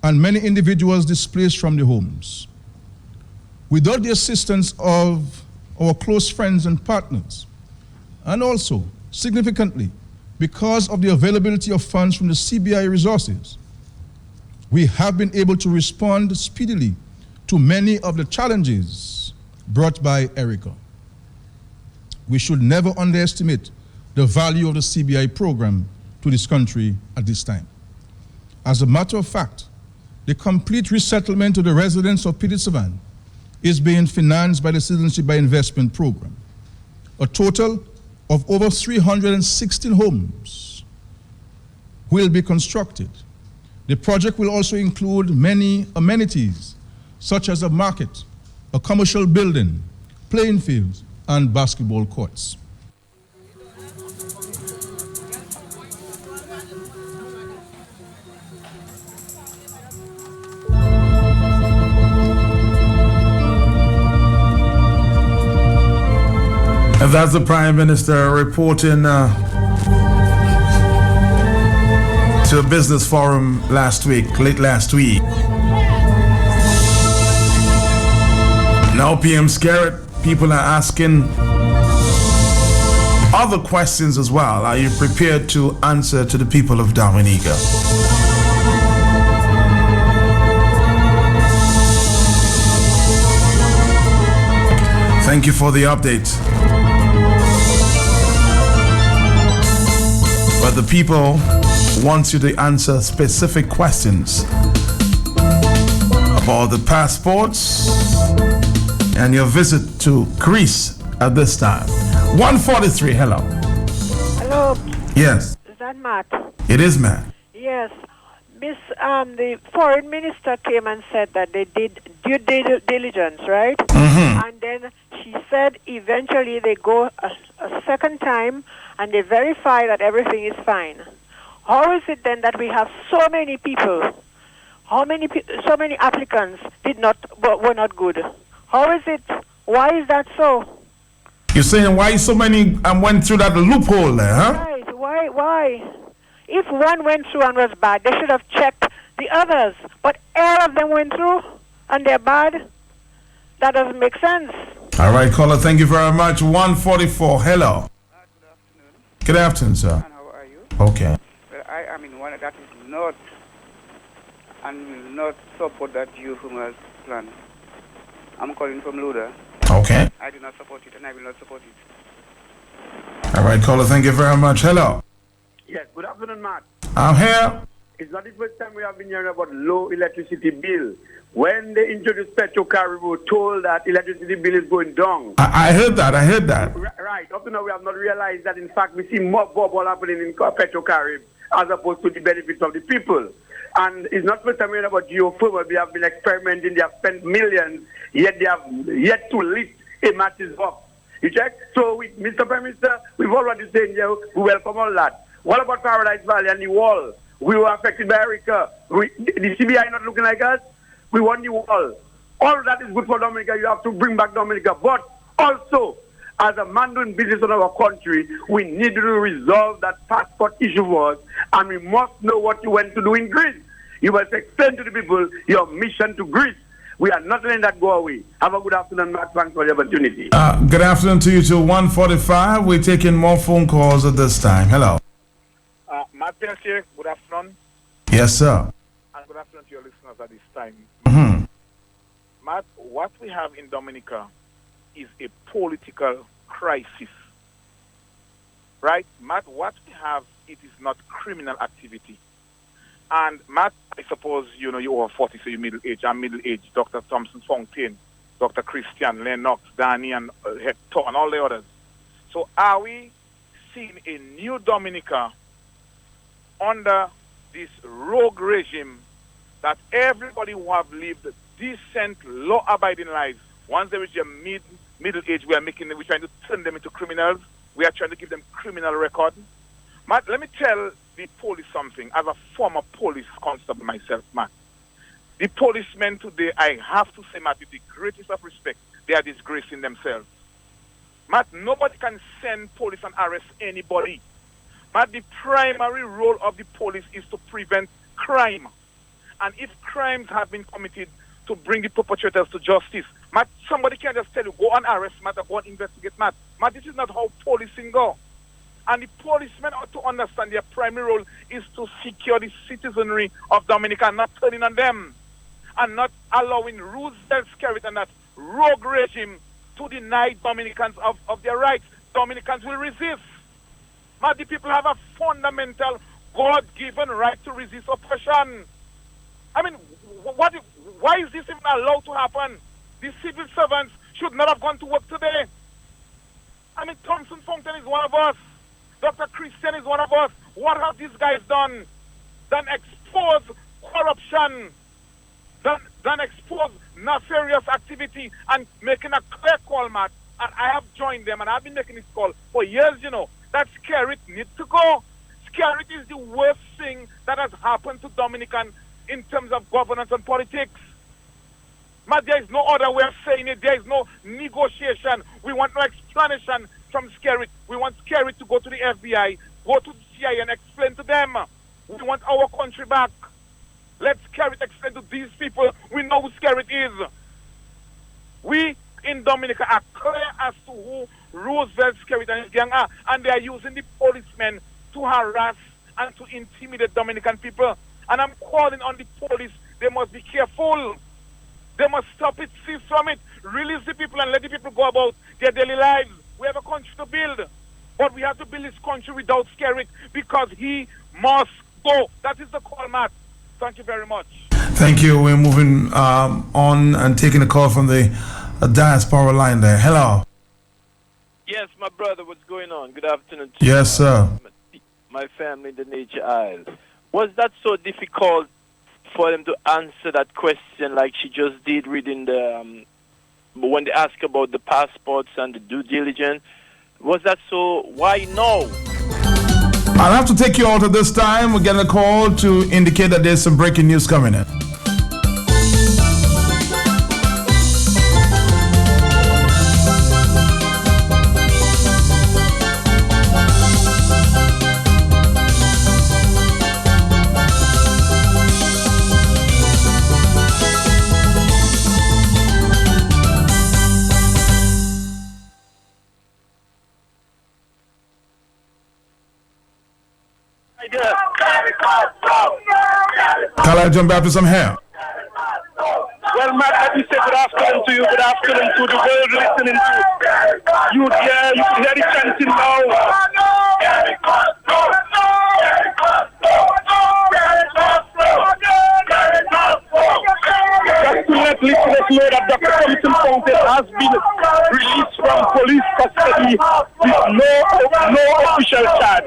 and many individuals displaced from their homes. Without the assistance of our close friends and partners, and also, significantly, because of the availability of funds from the CBI resources, we have been able to respond speedily to many of the challenges brought by Erica. We should never underestimate the value of the CBI program to this country at this time. As a matter of fact, the complete resettlement of the residents of Petit Savan is being financed by the Citizenship by Investment program. A total of over 316 homes will be constructed. The project will also include many amenities, such as a market, a commercial building, playing fields, and basketball courts. And that's the Prime Minister reporting to a business forum late last week. Now PM scared, people are asking other questions as well. Are you prepared to answer to the people of Dominica? Thank you for the update. But the people want you to answer specific questions about the passports and your visit to Greece at this time. 143, hello. Hello. Yes. Is that Matt? It is, Matt. Yes. The foreign minister came and said that they did due diligence, right? Mm-hmm. And then she said eventually they go a second time and they verify that everything is fine. How is it then that we have so many people? So many applicants were not good? How is it? Why is that so? You're saying why so many went through that loophole there, huh? Right. Why? If one went through and was bad, they should have checked the others. But all of them went through and they're bad. That doesn't make sense. All right, caller, thank you very much. 144, hello. Good afternoon, sir. And how are you? Okay. Well, I am in one that is not and will not support that geothermal plan. I'm calling from Luda. Okay. I do not support it and I will not support it. All right, caller, thank you very much. Hello. Yes, good afternoon, Matt. I'm here. It's not the first time we have been hearing about low electricity bill. When they introduced Carnival, we were told that electricity bill is going down. I heard that. Right. Up to now, we have not realized that, in fact, we see more bubble happening in Carnival as opposed to the benefits of the people. And it's not first time we hearing about geothermal. We have been experimenting. They have spent millions, yet they have yet to lift a matches up. You check? So, Mr. Prime Minister, we've already said here, we welcome all that. What about Paradise Valley and the wall? We were affected by Erica. The CBI not looking like us. We want the wall. All that is good for Dominica. You have to bring back Dominica. But also, as a man doing business in our country, we need to resolve that passport issue for us. And we must know what you went to do in Greece. You must explain to the people your mission to Greece. We are not letting that go away. Have a good afternoon, Matt. Thanks for the opportunity. Good afternoon to you too. 145. We're taking more phone calls at this time. Hello. Matt here. Good afternoon. Yes, sir. And good afternoon to your listeners at this time. Mm-hmm. Matt, what we have in Dominica is a political crisis. Right? Matt, what we have, it is not criminal activity. And Matt, I suppose, you're over 40, so you're middle age. I'm middle age. Dr. Thompson Fontaine, Dr. Christian, Lennox, Danny, and Hector, and all the others. So are we seeing a new Dominica under this rogue regime that everybody who have lived decent, law-abiding lives, once they reach their middle age, we're trying to turn them into criminals. We are trying to give them criminal record. Matt, let me tell the police something. As a former police constable myself, Matt, the policemen today, I have to say, Matt, with the greatest of respect, they are disgracing themselves. Matt, nobody can send police and arrest anybody. But the primary role of the police is to prevent crime. And if crimes have been committed, to bring the perpetrators to justice. Matt, somebody can just tell you, go and arrest Matt or go and investigate Matt. Matt, this is not how policing go. And the policemen ought to understand their primary role is to secure the citizenry of Dominica, not turning on them. And not allowing Roosevelt Skerrit and that rogue regime to deny Dominicans of their rights. Dominicans will resist. But the people have a fundamental God-given right to resist oppression. I mean, why is this even allowed to happen? The civil servants should not have gone to work today. I mean, Thompson Fontaine is one of us. Dr. Christian is one of us. What have these guys done? Done expose corruption. Done expose nefarious activity and making a clear call, Matt. And I have joined them and I've been making this call for years, that Skerrit needs to go. Skerrit is the worst thing that has happened to Dominican in terms of governance and politics. But there is no other way of saying it. There is no negotiation. We want no explanation from Skerrit. We want Skerrit to go to the FBI, go to the CIA and explain to them. We want our country back. Let Skerrit explain to these people. We know who Skerrit is. We in Dominica are clear as to who Roosevelt Skerrit and his gang are. And they are using the policemen to harass and to intimidate Dominican people. And I'm calling on the police. They must be careful. They must stop it, cease from it, release the people and let the people go about their daily lives. We have a country to build. But we have to build this country without Skerrit because he must go. That is the call, Matt. Thank you very much. Thank you. We're moving on and taking a call from the diaspora line there. Hello. Yes, my brother, what's going on? Good afternoon to Yes, you. sir. My family in the Nature Isle. Was that so difficult for them to answer that question like she just did reading the when they ask about the passports and the due diligence. Was that so? Why no? I'll have to take you out at this time. We're getting a call to indicate that there's some breaking news coming in. Carlisle John Baptist, I'm here. Well, Matt, let me say good afternoon to you, good afternoon to the world listening to you. Yeah, you can hear the chanting now. Just to let listeners know that Dr. Thompson Fontaine has been released from police custody with no official charge.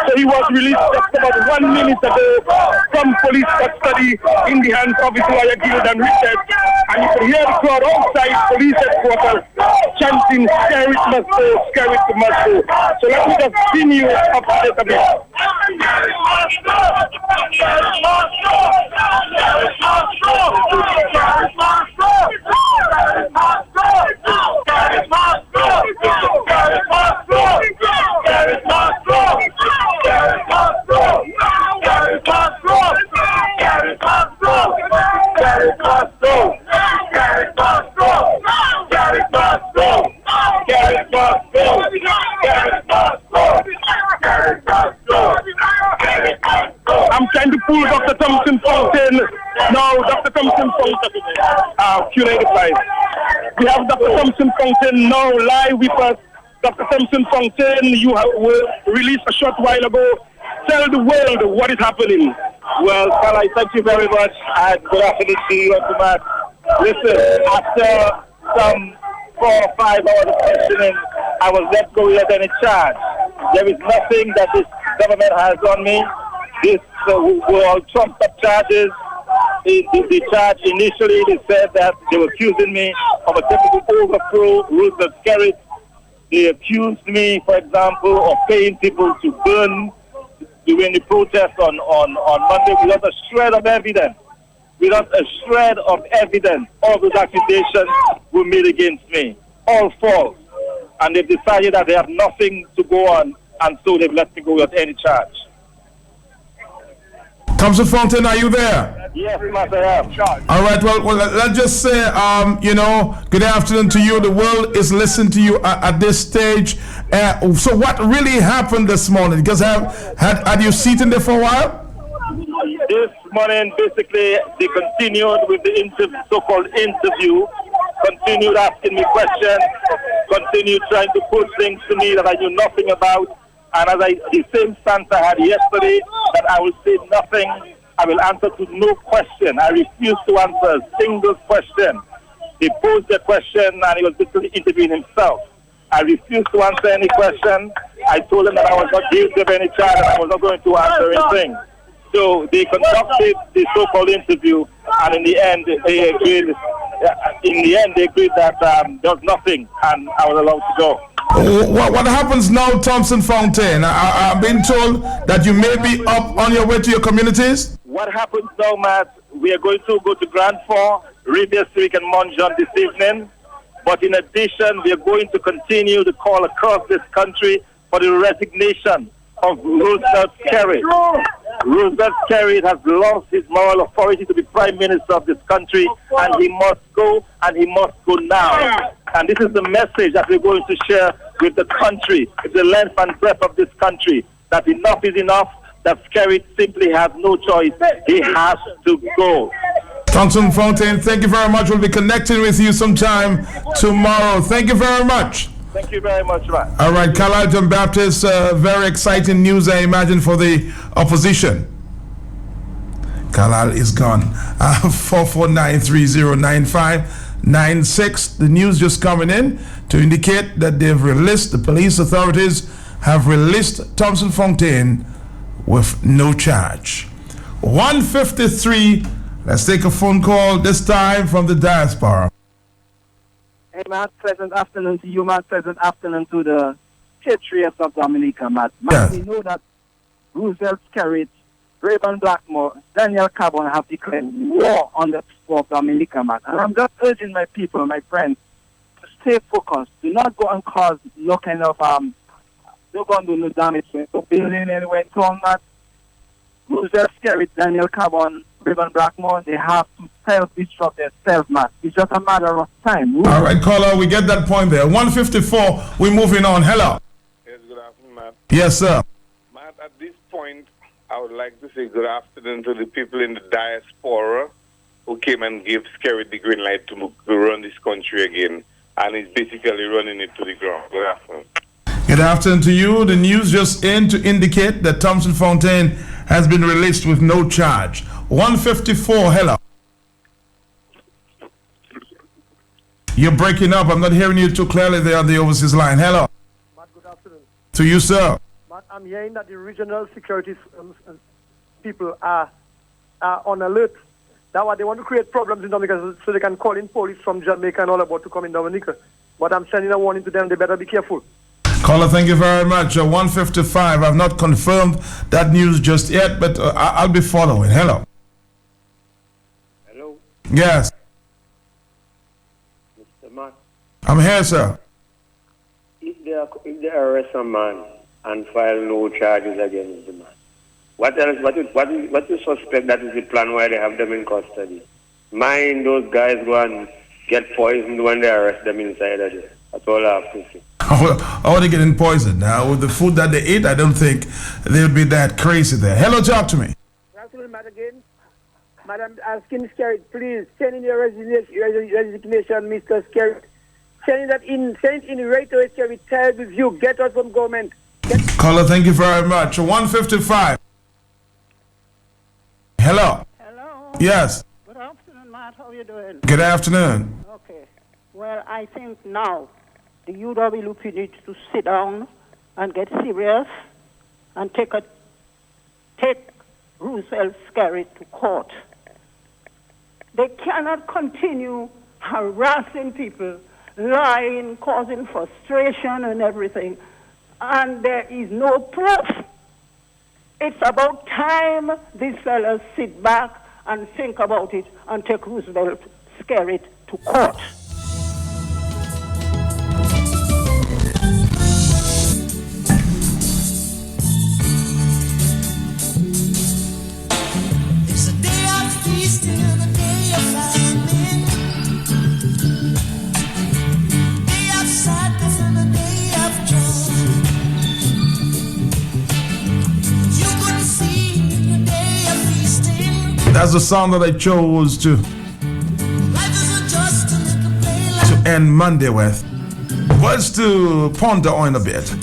So he was released just about 1 minute ago from police custody in the hands of his lawyer, Guild and Richard. And you can hear the crowd outside police headquarters chanting, "Scare it must go, scare it must go." So let me just spin you up to date a bit. I'm trying to pull Dr. Thompson Fontaine. No, Dr. Thompson Fontaine. Q&A replies. We have Dr. Thompson Fontaine now live with us. Dr. Thompson Fontaine, you were released a short while ago. Tell the world what is happening. Well, Carlisle, thank you very much, and good afternoon to you and to Matt. Listen, after some 4 or 5 hours of questioning, I was let go without any charge. There is nothing that this government has on me. This were all trumped up charges. The charge initially, they said that they were accusing me of attempting to overthrow Roosevelt Skerrit. They accused me, for example, of paying people to burn during the protest on Monday without a shred of evidence. Without a shred of evidence, all those accusations were made against me. All false. And they've decided that they have nothing to go on, and so they've let me go without any charge. Thompson Fontaine, are you there? Yes, Master, I am. All right, well, let's just say, good afternoon to you. The world is listening to you at this stage. So what really happened this morning? Because had you sitting there for a while? This morning, basically, they continued with the so-called interview, continued asking me questions, continued trying to put things to me that I knew nothing about. And the same stance I had yesterday, that I will say nothing, I will answer to no question. I refuse to answer a single question. He posed a question and he was basically interviewing himself. I refused to answer any question. I told him that I was not guilty of any charge and I was not going to answer anything. So they conducted the so-called interview, and in the end they agreed. That there was nothing, and I was allowed to go. What happens now, Thompson Fontaine? I've been told that you may be up on your way to your communities. What happens now, Matt? We are going to go to Grand Fort, Rivier Civic and Montjean this evening. But in addition, we are going to continue to call across this country for the resignation of Roosevelt Skerrit. Roosevelt Skerrit has lost his moral authority to be Prime Minister of this country, and he must go, and he must go now. And this is the message that we're going to share with the country, with the length and breadth of this country, that enough is enough, that Skerrit simply has no choice. He has to go. Thompson Fontaine, thank you very much. We'll be connecting with you sometime tomorrow. Thank you very much. Thank you very much, man. All right, Carlisle John Baptist, very exciting news, I imagine, for the opposition. Carlisle is gone. 449309596. The news just coming in to indicate that they've released, the police authorities have released Thompson Fontaine with no charge. 1:53. Let's take a phone call, this time from the diaspora. Matt. Pleasant afternoon to you, Matt. Pleasant afternoon to the patriots of Dominica, Matt. Yes. We know that Roosevelt Skerritt, Rayburn Blackmore, Daniel Carbon have declared war on the people of Dominica, Matt. And I'm just urging my people, my friends, to stay focused. Do not go and cause no kind of, don't go and do no damage to building anywhere in town, Matt. Roosevelt Skerritt, Daniel Carbon, Rayburn Blackmore, they have to self-destruct themselves, Matt. It's just a matter of time. All right, caller, we get that point there. 154, we're moving on. Hello. Yes, good afternoon, Matt. Yes, sir. Matt, at this point, I would like to say good afternoon to the people in the diaspora who came and gave Skerritt the green light to run this country again, and is basically running it to the ground. Good afternoon. Good afternoon to you. The news just in to indicate that Thompson Fontaine has been released with no charge. 154, hello. You're breaking up. I'm not hearing you too clearly there on the overseas line. Hello. Matt, good afternoon. To you, sir. Matt, I'm hearing that the regional security people are on alert. That's why they want to create problems in Dominica so they can call in police from Jamaica and all about to come in Dominica. But I'm sending a warning to them. They better be careful. Caller, thank you very much. 155. I've not confirmed that news just yet, but I'll be following. Hello. Hello, Yes, Mr. Matt. I'm here, sir. If they arrest a man and file no charges against the man, what else? What you suspect that is the plan why they have them in custody? Mind those guys go and get poisoned when they arrest them inside of there. That's all I have to say. How are they getting poisoned? Now, with the food that they eat, I don't think they'll be that crazy there. Hello, talk to me. Good afternoon, Matt, again. Madam asking Skerritt, please send in your resignation, Mr. Skerritt. Send it in right away, Skerritt. Tell with you, get us from government. Caller, thank you very much. 155. Hello. Hello. Yes. Good afternoon, Matt. How are you doing? Good afternoon. Okay. Well, I think now the UWP needs to sit down and get serious and take Roosevelt Skerritt to court. They cannot continue harassing people, lying, causing frustration and everything, and there is no proof. It's about time these fellas sit back and think about it and take Roosevelt Skerritt to court. It's a day of feasting and a day of famine. Day of sadness and a day of joy. You couldn't see in your day of feasting. That's the song that I chose to end Monday with. Was to ponder on a bit.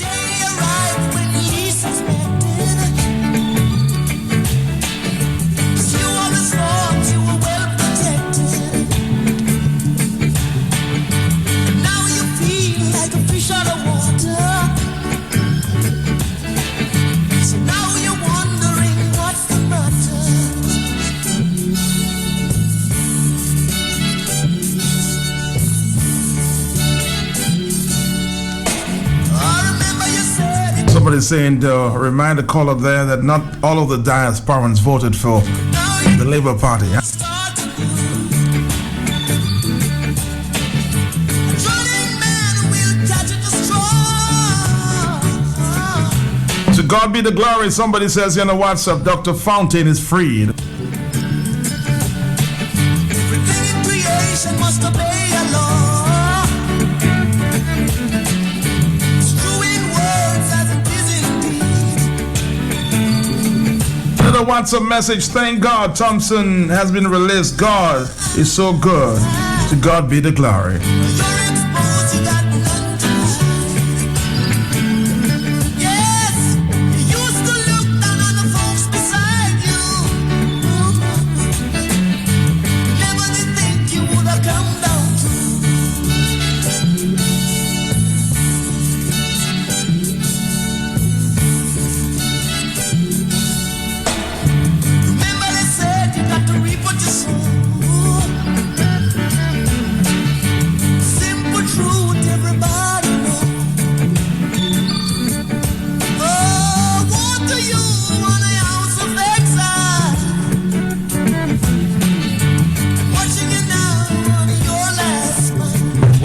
Somebody saying to remind the caller there that not all of the diasporans voted for the Labour Party. To God be the glory. Somebody says here on WhatsApp, Dr. Fontaine is freed. Everything in creation must obey a law. Another WhatsApp message. Thank God Thompson has been released. God is so good. To God be the glory. Simple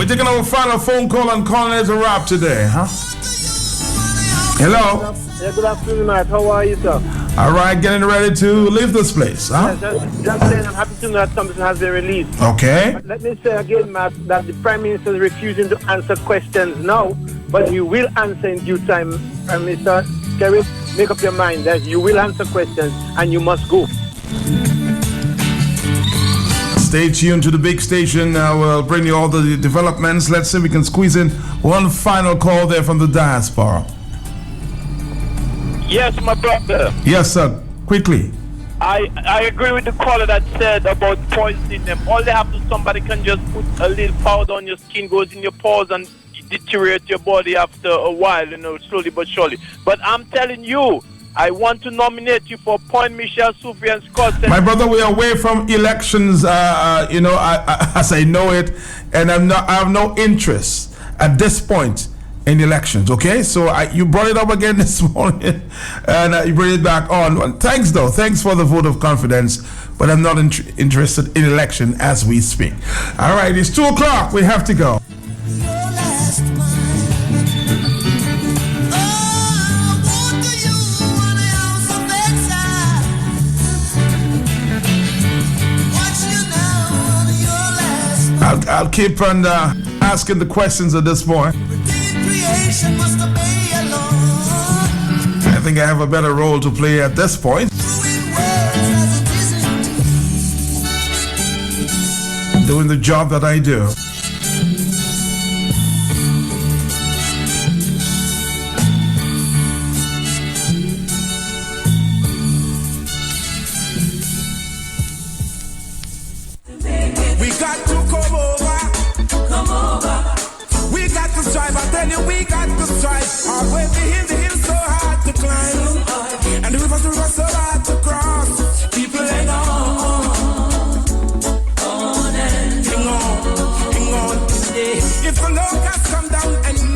taking our final phone call and calling it a wrap today, huh? Hello. Yeah, good afternoon, Matt. How are you, sir? All right, getting ready to leave this place, huh? Just saying, I'm happy to know that something has been released. Okay. But let me say again, Matt, that the Prime Minister is refusing to answer questions now, but he will answer in due time. Prime Minister Kerry, make up your mind that you will answer questions and you must go. Stay tuned to the big station. We'll bring you all the developments. Let's see if we can squeeze in one final call there from the diaspora. Yes, my brother. Yes, sir. Quickly. I agree with the caller that said about poisoning them. All they have to, somebody can just put a little powder on your skin, goes in your pores and deteriorate your body after a while, slowly but surely. But I'm telling you, I want to nominate you for Point Michel, Sophie and Scott. My brother, we are away from elections, as I know it, and I have no interest at this point in elections, okay? So you brought it up again this morning, and you bring it back on. Thanks, though. Thanks for the vote of confidence, but I'm not interested in election as we speak. All right, it's 2 o'clock. We have to go. I'll keep on asking the questions at this point. I think I have a better role to play at this point. Doing the job that I do. We got to strive. Our way the hill so hard to climb, and the river so hard to cross. People hang on and hang on. If the locusts come down and you